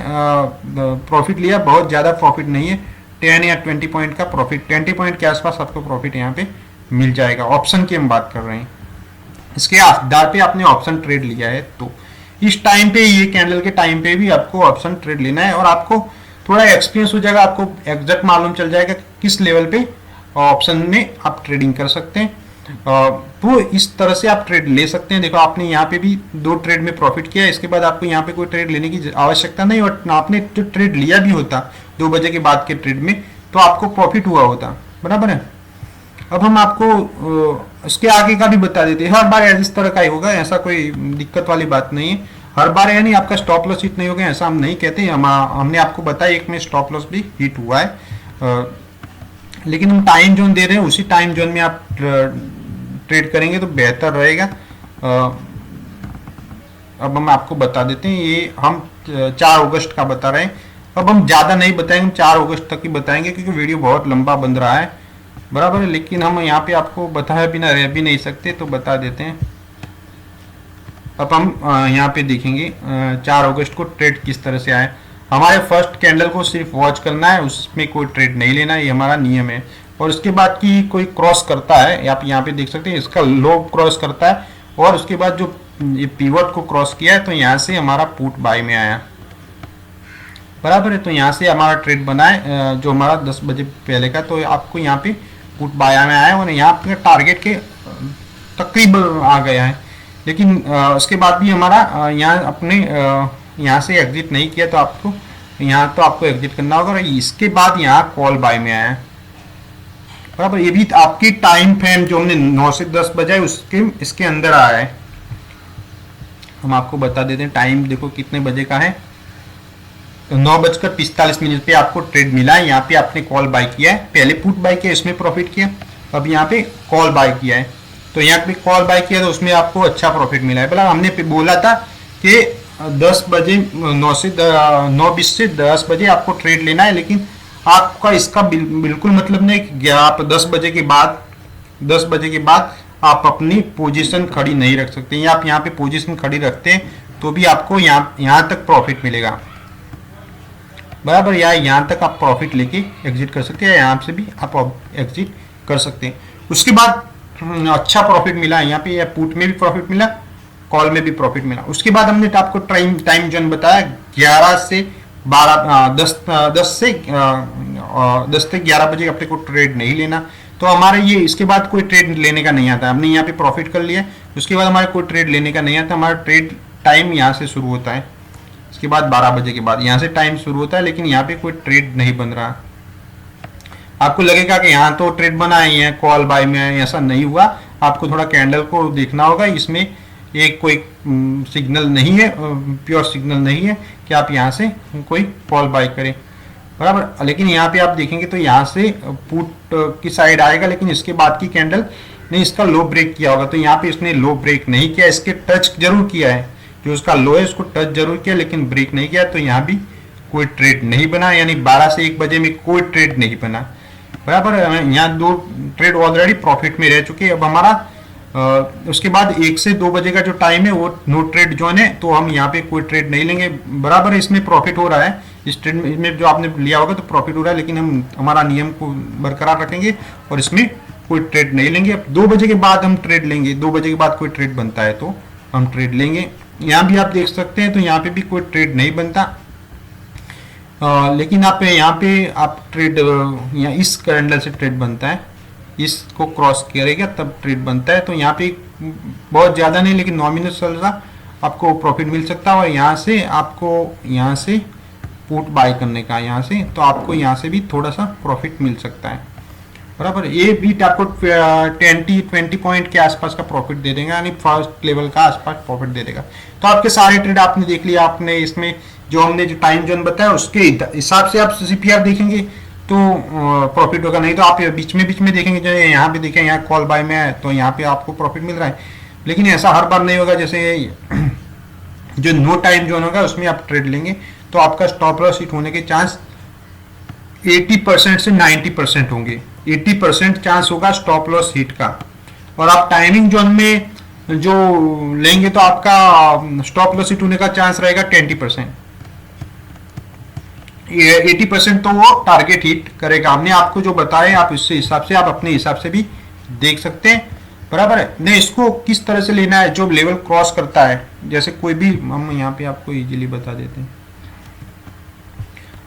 Speaker 1: प्रॉफिट लिया, बहुत ज़्यादा प्रॉफिट नहीं है, 10 या 20 पॉइंट का प्रॉफिट, 20 पॉइंट के आसपास आपको प्रॉफिट यहाँ पे मिल जाएगा। ऑप्शन की हम बात कर रहे हैं, इसके आधार पे आपने ऑप्शन ट्रेड लिया है, तो इस टाइम पे, ये कैंडल के टाइम पे भी आपको ऑप्शन ट्रेड लेना है, और आपको थोड़ा एक्सपीरियंस हो जाएगा, आपको एग्जैक्ट मालूम चल जाएगा किस लेवल पे ऑप्शन में आप ट्रेडिंग कर सकते हैं। तो इस तरह से आप ट्रेड ले सकते हैं। देखो आपने यहाँ पे भी 2 ट्रेड में प्रॉफिट किया, इसके बाद आपको यहाँ पे कोई ट्रेड लेने की आवश्यकता नहीं, और आपने जो ट्रेड लिया भी होता 2 बजे के बाद के ट्रेड में, तो आपको प्रॉफिट हुआ होता, बराबर है। अब हम आपको इसके आगे का भी बता देते हैं। हर बार इस तरह का ही होगा, ऐसा कोई दिक्कत वाली बात नहीं है। हर बार यानी आपका स्टॉप लॉस हिट नहीं होगा ऐसा हम नहीं कहते। हमने आपको बताया एक में स्टॉप लॉस भी हिट हुआ है, लेकिन हम टाइम जोन दे रहे हैं, उसी टाइम जोन में आप ट्रेड करेंगे तो बेहतर रहेगा। अब हम आपको बता देते हैं, ये हम 4 अगस्त का बता रहे हैं। अब हम ज़्यादा नहीं बताएंगे, हम 4 अगस्त तक ही बताएंगे, क्योंकि वीडियो बहुत लंबा बन रहा है, बराबर है। लेकिन हम यहाँ पे आपको बताए बिना रह भी नहीं सकते, तो बता देते हैं। अब हम यहाँ पे देखेंगे 4 अगस्त को ट्रेड किस तरह से आए। हमारे फर्स्ट कैंडल को सिर्फ वॉच करना है, उसमें कोई ट्रेड नहीं लेना, ये हमारा नियम है। और उसके बाद की कोई क्रॉस करता है, आप यहाँ पे देख सकते हैं, इसका लो क्रॉस करता है, और उसके बाद जो ये पिवट को क्रॉस किया है, तो यहाँ से हमारा पुट बाय में आया, बराबर है। तो यहाँ से हमारा ट्रेड बना है, जो हमारा 10 बजे पहले का, तो आपको यहाँ पे पुट बाय में आया, और यहाँ पे टारगेट के तकरीबन आ गया है। लेकिन उसके बाद भी हमारा यहाँ अपने यहाँ से एग्जिट नहीं किया, तो आपको यहाँ तो आपको एग्जिट करना होगा। और इसके बाद यहाँ कॉल बाय में आया, बराबर। ये भी आपकी टाइम फ्रेम जो हमने 9 से 10 बजाए उसके इसके अंदर आया है। हम आपको बता देते हैं टाइम, देखो कितने बजे का है, 9:45 पे आपको ट्रेड मिला है। यहाँ पे आपने कॉल बाय किया है, पहले पुट बाय किया, इसमें प्रॉफिट किया, अब यहाँ पे कॉल बाय किया है, तो यहाँ पे कॉल बाय किया तो उसमें आपको अच्छा प्रॉफिट मिला है। बोला हमने बोला था कि 10 बजे 9:20 से 10 बजे आपको ट्रेड लेना है, लेकिन आपका इसका बिल्कुल मतलब नहीं कि आप 10 बजे के बाद आप अपनी पोजीशन खड़ी नहीं रख सकते, या आप यहाँ पे पोजीशन खड़ी रखते हैं तो भी आपको यहाँ तक प्रॉफिट मिलेगा, बराबर। या यहाँ तक आप प्रॉफिट लेके एग्जिट कर सकते हैं, यहाँ से भी आप एग्जिट कर सकते हैं। उसके बाद अच्छा प्रॉफिट मिला यहाँ पे, या पुट में भी प्रॉफिट मिला, कॉल में भी प्रॉफिट मिला। उसके बाद हमने आपको टाइम जोन बताया 11 से 12 10 से 11 बजे अपने को ट्रेड नहीं लेना। तो हमारे ये इसके बाद कोई ट्रेड लेने का नहीं आता। हमने यहाँ पे प्रॉफिट कर लिया, उसके बाद हमारे कोई ट्रेड लेने का नहीं आता। हमारा ट्रेड टाइम यहाँ से शुरू होता है, इसके बाद 12 बजे के बाद यहाँ से टाइम शुरू होता है, लेकिन यहाँ पे कोई ट्रेड नहीं बन रहा। आपको लगेगा कि यहाँ तो ट्रेड बना ही है, कॉल बाय में, ऐसा नहीं हुआ। आपको थोड़ा कैंडल को देखना होगा, इसमें एक कोई सिग्नल नहीं है, प्योर सिग्नल नहीं है कि आप यहाँ से कोई कॉल बाय करें, बराबर। लेकिन यहाँ पे आप देखेंगे तो यहाँ से पुट की साइड आएगा, लेकिन इसके बाद की कैंडल ने इसका लो ब्रेक किया होगा। तो यहाँ पे इसने लो ब्रेक नहीं किया, इसके टच जरूर किया है, जो उसका लो है उसको टच जरूर किया, लेकिन ब्रेक नहीं किया। तो यहाँ भी कोई ट्रेड नहीं बना, यानी 12 से 1 बजे में कोई ट्रेड नहीं बना, बराबर। यहाँ 2 ट्रेड ऑलरेडी प्रॉफिट में रह चुके। अब हमारा उसके बाद 1 से 2 बजे का जो टाइम है वो नो ट्रेड जोन है, तो हम यहाँ पे कोई ट्रेड नहीं लेंगे, बराबर। इसमें प्रॉफिट हो रहा है, इस ट्रेड में जो आपने लिया होगा तो प्रॉफिट हो रहा है, लेकिन हम हमारा नियम को बरकरार रखेंगे और इसमें कोई ट्रेड नहीं लेंगे। अब 2 बजे के बाद हम ट्रेड लेंगे, 2 बजे के बाद कोई ट्रेड बनता है तो हम ट्रेड लेंगे। यहाँ भी आप देख सकते हैं, तो यहाँ पे भी कोई ट्रेड नहीं बनता, लेकिन आप यहाँ पे आप ट्रेड यहाँ इस कैंडल से ट्रेड बनता है, इसको क्रॉस करेगा तब ट्रेड बनता है। तो यहाँ पे बहुत ज़्यादा नहीं, लेकिन नॉमिनल चल रहा, आपको प्रॉफिट मिल सकता है। और यहाँ से आपको यहाँ से पुट बाय करने का, यहाँ से तो आपको यहाँ से भी थोड़ा सा प्रॉफिट मिल सकता है, बराबर। ये भी आपको 20 पॉइंट के आसपास का प्रॉफिट दे देगा, यानी फर्स्ट लेवल का आसपास प्रॉफिट दे देगा। तो आपके सारे ट्रेड आपने देख लिया। आपने इसमें जो हमने जो टाइम जोन बताया उसके हिसाब से आप सीपीआर देखेंगे तो प्रॉफिट होगा, नहीं तो आप बीच में देखेंगे, जो यहाँ पे देखें, यहाँ कॉल बाय में है तो यहाँ पे आपको प्रॉफिट मिल रहा है। लेकिन ऐसा हर बार नहीं होगा, जैसे जो नो टाइम जोन होगा उसमें आप ट्रेड लेंगे तो आपका स्टॉप लॉस हिट होने के चांस 80% से 90% होंगे। 80% चांस होगा स्टॉप लॉस हिट का। और आप टाइमिंग जोन में जो लेंगे तो आपका स्टॉप लॉस हिट होने का चांस रहेगा 20%। 80% तो वो टारगेट हिट करेगा। हमने आपको जो बताया, आप इससे हिसाब से, आप अपने हिसाब से भी देख सकते हैं, बराबर है। नहीं, इसको किस तरह से लेना है, जो लेवल क्रॉस करता है, जैसे कोई भी, हम यहाँ पे आपको इजीली बता देते हैं।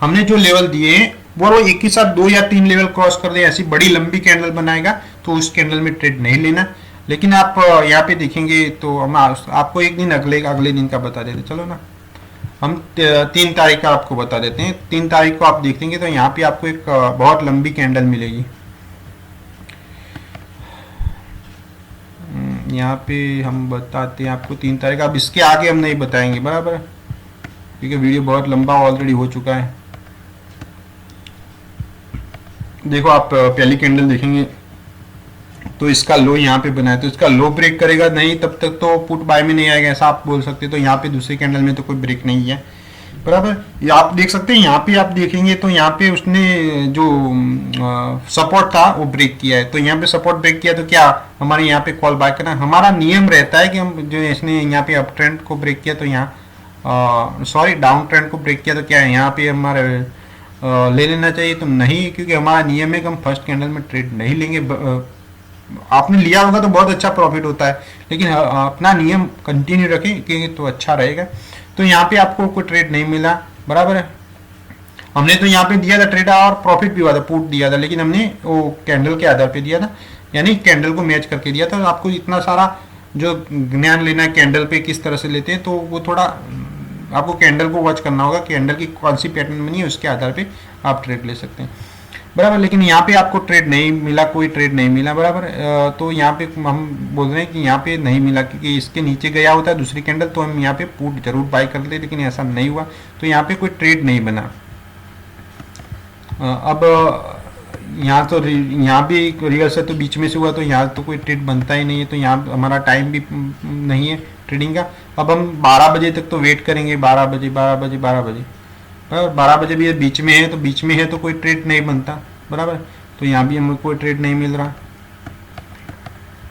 Speaker 1: हमने जो लेवल दिए हैं वो एक ही साथ 2 या 3 लेवल क्रॉस कर दे, ऐसी बड़ी लंबी कैंडल बनाएगा तो उस कैंडल में ट्रेड नहीं लेना। लेकिन आप यहाँ पे देखेंगे तो हम आपको एक दिन अगले दिन का बता देते, चलो ना, हम 3 तारीख का आपको बता देते हैं। 3 तारीख को आप देखेंगे तो यहाँ पे आपको एक बहुत लंबी कैंडल मिलेगी। यहाँ पे हम बताते हैं आपको 3 तारीख। अब इसके आगे हम नहीं बताएंगे, बराबर, क्योंकि वीडियो बहुत लंबा ऑलरेडी हो चुका है। देखो, आप पहली कैंडल देखेंगे तो इसका लो यहाँ पे बना है, तो इसका लो ब्रेक करेगा नहीं तब तक तो पुट बाय में नहीं आएगा, ऐसा आप बोल सकते। तो यहाँ पे दूसरी कैंडल में तो कोई ब्रेक नहीं है, बराबर। ये आप देख सकते हैं, यहाँ पे आप देखेंगे तो यहाँ पे उसने जो सपोर्ट था वो ब्रेक किया है। तो यहाँ पे सपोर्ट ब्रेक किया तो क्या हमारे यहाँ पे कॉल बाय करना, हमारा नियम रहता है कि हम जो इसने यहाँ पे अप ट्रेंड को ब्रेक किया तो यहाँ सॉरी डाउन ट्रेंड को ब्रेक किया तो क्या है, यहाँ पे हमारे ले लेना चाहिए। तो नहीं, क्योंकि हमारा नियम है कि हम फर्स्ट कैंडल में ट्रेड नहीं लेंगे। आपने लिया होगा तो बहुत अच्छा प्रॉफिट होता है, लेकिन अपना नियम कंटिन्यू रखें कि तो अच्छा रहेगा। तो यहाँ पे आपको कोई ट्रेड नहीं मिला, बराबर है। हमने तो यहाँ पे दिया था ट्रेड और प्रॉफिट भी हुआ था, पुट दिया था, लेकिन हमने वो कैंडल के आधार पे दिया था, यानी कैंडल को मैच करके दिया था। तो आपको इतना सारा जो ज्ञान लेना है कैंडल पे किस तरह से लेते हैं, तो वो थोड़ा आपको कैंडल को वॉच करना होगा, कैंडल की कौन सी पैटर्न बनी है उसके आधार पे आप ट्रेड ले सकते हैं, बराबर। लेकिन यहाँ पे आपको ट्रेड नहीं मिला, कोई ट्रेड नहीं मिला, बराबर। तो यहाँ पे हम बोल रहे हैं कि यहाँ पे नहीं मिला, क्योंकि इसके नीचे गया होता है दूसरी कैंडल तो हम यहाँ पे पुट जरूर बाय कर लेते, लेकिन ऐसा नहीं हुआ, तो यहाँ पे कोई ट्रेड नहीं बना। अब यहाँ तो यहाँ भी रिवर्सल तो बीच में से हुआ, तो यहाँ तो कोई ट्रेड बनता ही नहीं है, तो यहाँ हमारा टाइम भी नहीं है ट्रेडिंग का। अब हम 12 बजे तक तो वेट करेंगे, 12 बजे 12 बजे भी बीच में है, तो बीच में है तो कोई ट्रेड नहीं बनता, बराबर। तो यहाँ भी हमको कोई ट्रेड नहीं मिल रहा,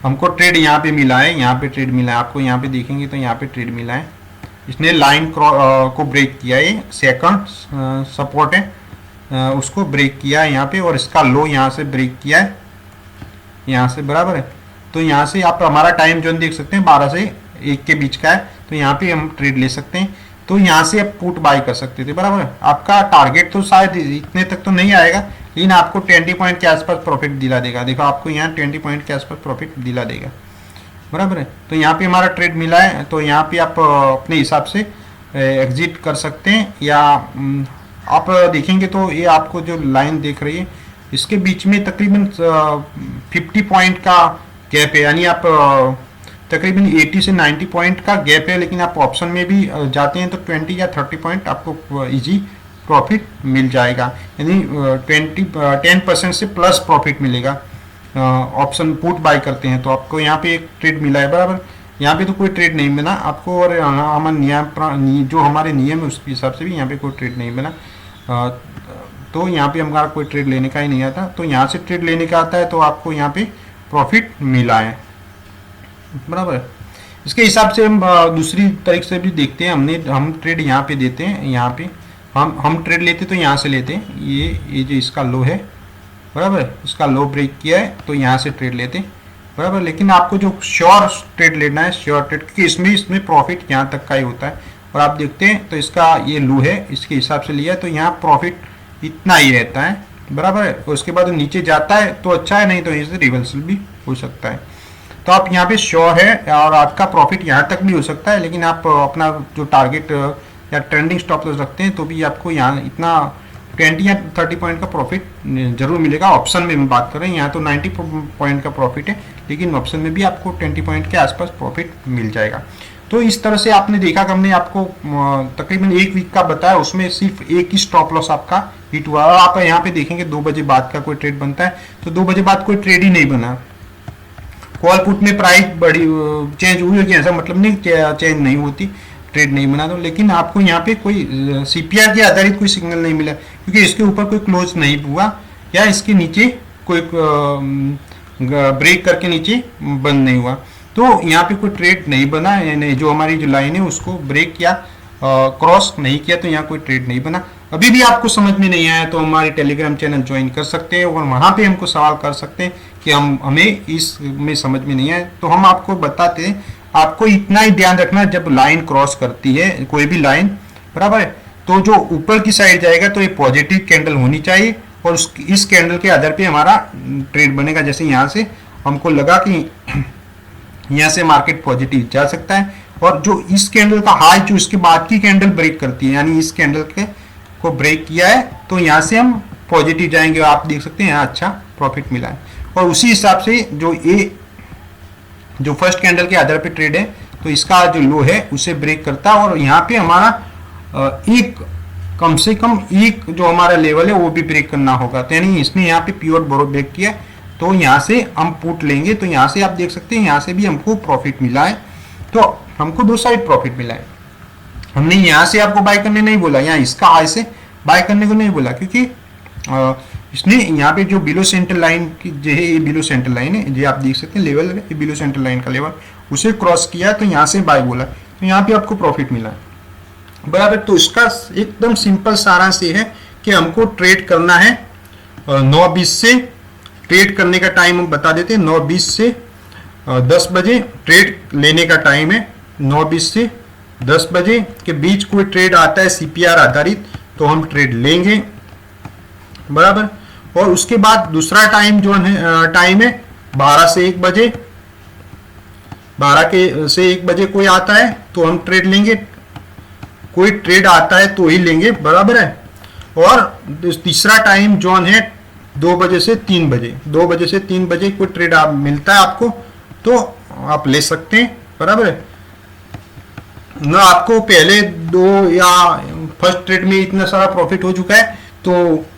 Speaker 1: हमको ट्रेड यहाँ पे मिला है, यहाँ पे ट्रेड मिला है, आपको यहाँ पे देखेंगे तो यहाँ पे ट्रेड मिला है, इसने लाइन को ब्रेक किया, ये सेकंड सपोर्ट है उसको ब्रेक किया है यहाँ पे, और इसका लो यहाँ से ब्रेक किया है यहाँ से, बराबर है। तो यहाँ से आप हमारा टाइम जोन देख सकते हैं 12 से 1 के बीच का है, तो यहाँ पे हम ट्रेड ले सकते हैं। तो यहाँ से आप पुट बाय कर सकते थे, बराबर है। आपका टारगेट तो शायद इतने तक तो नहीं आएगा, लेकिन आपको 20 पॉइंट के आसपास प्रॉफिट दिला देगा। देखो आपको यहाँ 20 पॉइंट के आसपास प्रॉफिट दिला देगा, बराबर है। तो यहाँ पे हमारा ट्रेड मिला है, तो यहाँ पे आप अपने हिसाब से एग्जिट कर सकते हैं, या आप देखेंगे तो ये आपको जो लाइन देख रही है इसके बीच में तकरीबन 50 पॉइंट का गैप है, यानी आप तकरीबन 80 से 90 पॉइंट का गैप है। लेकिन आप ऑप्शन में भी जाते हैं तो 20 या 30 पॉइंट आपको इजी प्रॉफिट मिल जाएगा, यानी 10% से प्लस प्रॉफिट मिलेगा। ऑप्शन पुट बाय करते हैं तो आपको यहाँ पे एक ट्रेड मिला है, बराबर। यहाँ पे तो कोई ट्रेड नहीं मिला आपको, और हमारे नियम जो हमारे नियम है उसके हिसाब से भी यहाँ पे कोई ट्रेड नहीं मिला। तो यहाँ पे हमारा कोई ट्रेड लेने का ही नहीं आता, तो यहाँ से ट्रेड लेने का आता है तो आपको यहाँ पे प्रॉफिट मिला है, बराबर है। इसके हिसाब से हम दूसरी तरीके से भी देखते हैं। हम ट्रेड यहाँ पे देते हैं, यहाँ पे हम ट्रेड लेते तो यहाँ से लेते हैं, ये जो इसका लो है, बराबर है, इसका लो ब्रेक किया है तो यहाँ से ट्रेड लेते हैं, बराबर। लेकिन आपको जो श्योर ट्रेड लेना है, श्योर ट्रेड, क्योंकि इसमें प्रॉफिट यहाँ तक का ही होता है। और आप देखते हैं तो इसका ये लो है, इसके हिसाब से लिया तो यहाँ प्रॉफिट इतना ही रहता है, बराबर है। उसके बाद नीचे जाता है तो अच्छा है, नहीं तो इससे रिवर्सल भी हो सकता है। तो आप यहाँ पे श्योर है, और आपका प्रॉफिट यहाँ तक भी हो सकता है, लेकिन आप अपना जो टारगेट या ट्रेंडिंग स्टॉप लॉस रखते हैं तो भी आपको यहाँ इतना 20 या 30 पॉइंट का प्रॉफिट जरूर मिलेगा। ऑप्शन में हम बात कर रहे हैं, यहाँ तो 90 पॉइंट का प्रॉफिट है, लेकिन ऑप्शन में भी आपको 20 पॉइंट के आसपास प्रॉफिट मिल जाएगा। तो इस तरह से आपने देखा कि हमने आपको तकरीबन 1 वीक का बताया, उसमें सिर्फ एक ही स्टॉप लॉस आपका हिट हुआ। और आप यहाँ पे देखेंगे 2 बजे बाद का कोई ट्रेड बनता है तो 2 बजे बाद कोई ट्रेड ही नहीं बना। कॉल पुट में प्राइस बड़ी चेंज हुई होगी, ऐसा मतलब नहीं चेंज नहीं होती, ट्रेड नहीं बना दो। लेकिन आपको यहाँ पे कोई सीपीआर के आधारित कोई सिग्नल नहीं मिला, क्योंकि इसके ऊपर कोई क्लोज नहीं हुआ, या इसके नीचे कोई ब्रेक करके नीचे बंद नहीं हुआ, तो यहाँ पे कोई ट्रेड नहीं बना, यानी जो हमारी जो लाइन है उसको ब्रेक किया, क्रॉस नहीं किया, तो यहाँ कोई ट्रेड नहीं बना। अभी भी आपको समझ में नहीं आया तो हमारे टेलीग्राम चैनल ज्वाइन कर सकते हैं, और वहाँ पे हमको सवाल कर सकते हैं कि हमें इसमें समझ में नहीं आया, तो हम आपको बताते हैं। आपको इतना ही ध्यान रखना, जब लाइन क्रॉस करती है कोई भी लाइन, बराबर है, तो जो ऊपर की साइड जाएगा तो ये पॉजिटिव कैंडल होनी चाहिए, और इस कैंडल के आधार पे हमारा ट्रेड बनेगा। जैसे यहाँ से हमको लगा कि यहाँ से मार्केट पॉजिटिव जा सकता है, और जो इस कैंडल का हाई जो इसके बाद की कैंडल ब्रेक करती है, यानी इस कैंडल के को ब्रेक किया है तो यहाँ से हम पॉजिटिव जाएंगे। आप देख सकते हैं यहाँ अच्छा प्रॉफिट मिला है, और उसी हिसाब से जो फर्स्ट कैंडल के आधार पे ट्रेड है तो इसका जो लो है उसे ब्रेक करता है, और यहाँ पे हमारा कम से कम एक जो हमारा लेवल है वो भी ब्रेक करना होगा। तो यानी इसने यहाँ पे प्योर बोरो ब्रेक किया, तो यहाँ से हम पुट लेंगे, तो यहाँ से आप देख सकते हैं यहाँ से भी हमको प्रॉफिट मिला है। तो हमको 2 साइड प्रॉफिट मिला है। हमने यहाँ से आपको बाय करने नहीं बोला, यहाँ इसका हाई से बाय करने को नहीं बोला, क्योंकि इसने यहाँ पे जो बिलो सेंटर लाइन की जो है, ये बिलो सेंटर लाइन है, जो आप देख सकते हैं लेवल है, ये बिलो सेंटर लाइन का लेवल, उसे क्रॉस किया तो यहाँ से बाय बोला, तो यहाँ पे आपको प्रॉफिट मिला है, बराबर। तो इसका एकदम सिंपल सारांश ये है कि हमको ट्रेड करना है 9:20 से, ट्रेड करने का टाइम हम बता देते हैं 9:20 से 10 बजे ट्रेड लेने का टाइम है। 9:20 से 10 बजे के बीच कोई ट्रेड आता है सीपीआर आधारित तो हम ट्रेड लेंगे, बराबर। और उसके बाद दूसरा टाइम जो है टाइम है 12 से 1 बजे, 12 से 1 बजे कोई आता है तो हम ट्रेड लेंगे, कोई ट्रेड आता है तो ही लेंगे, बराबर है। और तीसरा टाइम जोन है 2 बजे से 3 बजे, 2 बजे से 3 बजे कोई ट्रेड मिलता है आपको तो आप ले सकते हैं, बराबर है ना। आपको पहले 2 या फर्स्ट ट्रेड में इतना सारा प्रॉफिट हो चुका है तो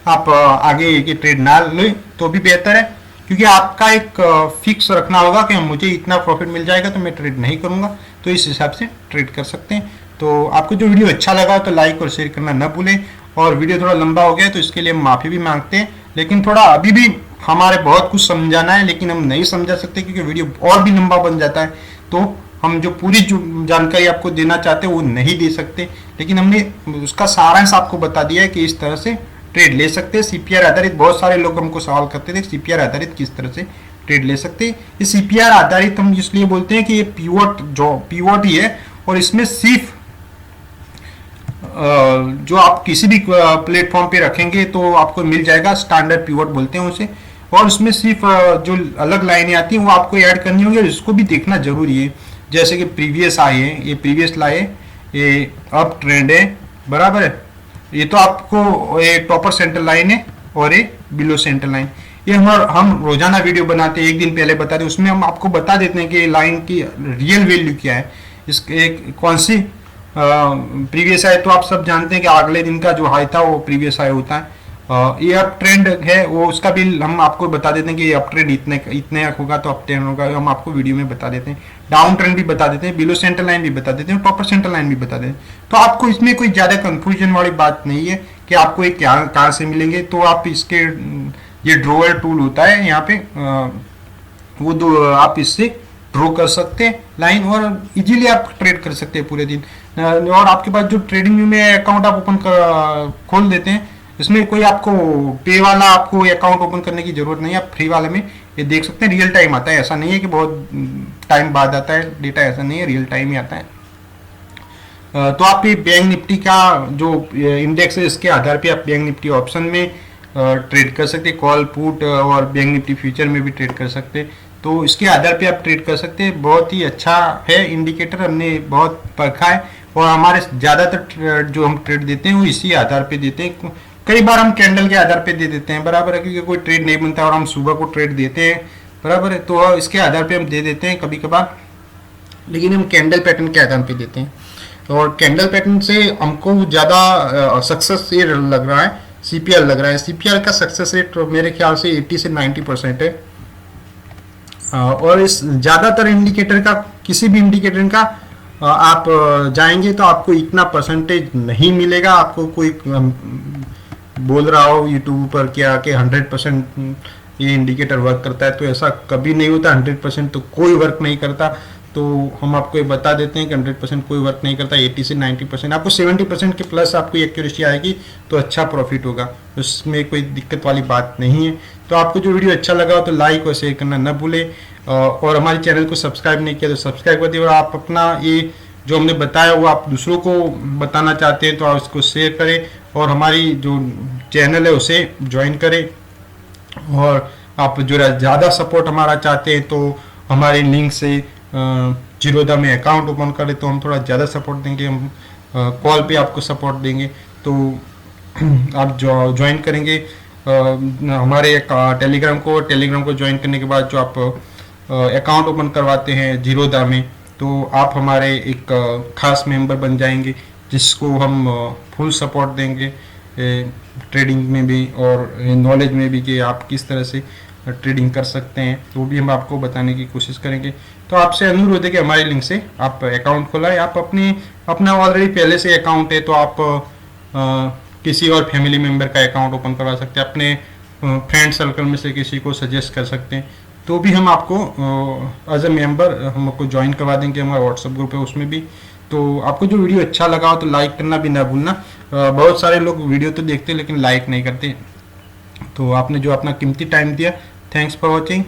Speaker 1: आप आगे के ट्रेड ना लें तो भी बेहतर है, क्योंकि आपका एक फिक्स रखना होगा कि मुझे इतना प्रॉफिट मिल जाएगा तो मैं ट्रेड नहीं करूंगा, तो इस हिसाब से ट्रेड कर सकते हैं। तो आपको जो वीडियो अच्छा लगा तो लाइक और शेयर करना न भूलें, और वीडियो थोड़ा लंबा हो गया तो इसके लिए हम माफ़ी भी मांगते हैं, लेकिन थोड़ा अभी भी हमारे बहुत कुछ समझाना है, लेकिन हम नहीं समझा सकते क्योंकि वीडियो और भी लंबा बन जाता है। तो हम जो पूरी जानकारी आपको देना चाहते हैं वो नहीं दे सकते, लेकिन हमने उसका सारांश आपको बता दिया है कि इस तरह से ट्रेड ले सकते हैं सीपीआर आधारित। बहुत सारे लोग हमको सवाल करते थे सीपीआर आधारित किस तरह से ट्रेड ले सकते हैं। ये सीपीआर आधारित हम इसलिए बोलते हैं कि ये पीवोट ही है, और इसमें सिर्फ जो आप किसी भी प्लेटफॉर्म पे रखेंगे तो आपको मिल जाएगा, स्टैंडर्ड पीवोट बोलते हैं उसे, और उसमें सिर्फ जो अलग लाइनें आती हैं वो आपको ऐड करनी होंगी और इसको भी देखना जरूरी है। जैसे कि प्रीवियस आई है, ये प्रीवियस लाई है, ये अप ट्रेंड है, बराबर है। ये तो आपको ये टॉपर सेंटर लाइन है और ये बिलो सेंटर लाइन। ये हम रोजाना वीडियो बनाते हैं, एक दिन पहले बताते हैं, उसमें हम आपको बता देते हैं कि लाइन की रियल वैल्यू क्या है, इसके कौन सी प्रीवियस हाई। तो आप सब जानते हैं कि अगले दिन का जो हाई था वो प्रीवियस हाई होता है। ये अप ट्रेंड है वो, उसका भी हम आपको बता देते हैं कि ये अप ट्रेंड इतने होगा तो अप ट्रेंड होगा, हम आपको वीडियो में बता देते हैं। डाउन ट्रेंड भी बता देते हैं, बिलो सेंटर लाइन भी बता देते हैं, टॉपर सेंटर लाइन भी बता देते हैं। तो आपको इसमें कोई ज्यादा कंफ्यूजन वाली बात नहीं है कि आपको ये क्या कहाँ से मिलेंगे। तो आप इसके ये ड्रॉअर टूल होता है यहाँ पे, वो दो आप इससे ड्रॉ कर सकते हैं लाइन और इजीली आप ट्रेड कर सकते हैं पूरे दिन। और आपके पास जो ट्रेडिंग व्यू में अकाउंट आप खोल देते हैं, इसमें कोई आपको पे वाला आपको अकाउंट ओपन करने की जरूरत नहीं है। आप फ्री वाले में ये देख सकते हैं, रियल टाइम आता है, ऐसा नहीं है कि बहुत टाइम बाद आता है डेटा, ऐसा नहीं है, रियल टाइम ही आता है। तो आप ये बैंक निफ्टी का जो इंडेक्स है इसके आधार पे आप बैंक निफ्टी ऑप्शन में ट्रेड कर सकते हैं, कॉल पुट और बैंक निफ्टी फ्यूचर में भी ट्रेड कर सकते हैं। तो इसके आधार पे आप ट्रेड कर सकते हैं। बहुत ही अच्छा है इंडिकेटर, हमने बहुत परखा है और हमारे ज़्यादातर जो हम ट्रेड देते हैं वो इसी आधार पे देते हैं। कई बार हम कैंडल के आधार पे दे देते हैं, बराबर है, क्योंकि कोई ट्रेड नहीं बनता और हम सुबह को ट्रेड देते हैं, बराबर है, तो इसके आधार पे हम दे देते हैं कभी कभार, लेकिन हम कैंडल पैटर्न के आधार पे देते हैं। और कैंडल पैटर्न से हमको ज़्यादा सक्सेस ये लग रहा है, सीपीआर लग रहा है। सीपीआर का सक्सेस रेट मेरे ख्याल से 80 से 90% है। और इस ज़्यादातर इंडिकेटर का, किसी भी इंडिकेटर का आप जाएंगे तो आपको इतना परसेंटेज नहीं मिलेगा। आपको कोई बोल रहा हो यूट्यूब पर क्या कि 100% ये इंडिकेटर वर्क करता है, तो ऐसा कभी नहीं होता। 100% तो कोई वर्क नहीं करता। तो हम आपको ये बता देते हैं कि 100% कोई वर्क नहीं करता। 80 से 90% आपको 70% के प्लस आपको एक्यूरेसी आएगी तो अच्छा प्रॉफिट होगा, उसमें कोई दिक्कत वाली बात नहीं है। तो आपको जो वीडियो अच्छा लगा हो तो लाइक और शेयर करना न भूले, और हमारे चैनल को सब्सक्राइब नहीं किया तो सब्सक्राइब कर दिए। और आप अपना ये जो हमने बताया वो आप दूसरों को बताना चाहते हैं तो आप उसको शेयर करें, और हमारी जो चैनल है उसे ज्वाइन करें। और आप जो ज़्यादा सपोर्ट हमारा चाहते हैं तो हमारे लिंक से जीरोधा में अकाउंट ओपन करें तो हम थोड़ा ज़्यादा सपोर्ट देंगे, हम कॉल पे आपको सपोर्ट देंगे। तो आप ज्वाइन करेंगे हमारे टेलीग्राम को ज्वाइन करने के बाद जो आप अकाउंट ओपन करवाते हैं जीरोधा में, तो आप हमारे एक खास मेंबर बन जाएंगे, जिसको हम फुल सपोर्ट देंगे ट्रेडिंग में भी और नॉलेज में भी कि आप किस तरह से ट्रेडिंग कर सकते हैं, तो भी हम आपको बताने की कोशिश करेंगे। तो आपसे अनुरोध है कि हमारे लिंक से आप अकाउंट खोलाएं। आप अपना ऑलरेडी पहले से अकाउंट है तो आप किसी और फैमिली मेम्बर का अकाउंट ओपन करवा सकते हैं, अपने फ्रेंड सर्कल में से किसी को सजेस्ट कर सकते हैं, तो भी हम आपको एज ए मेंबर हम आपको ज्वाइन करवा देंगे। हमारा व्हाट्सएप ग्रुप है उसमें भी। तो आपको जो वीडियो अच्छा लगा हो तो लाइक करना भी ना भूलना। बहुत सारे लोग वीडियो तो देखते हैं लेकिन लाइक नहीं करते। तो आपने जो अपना कीमती टाइम दिया, थैंक्स फॉर वॉचिंग।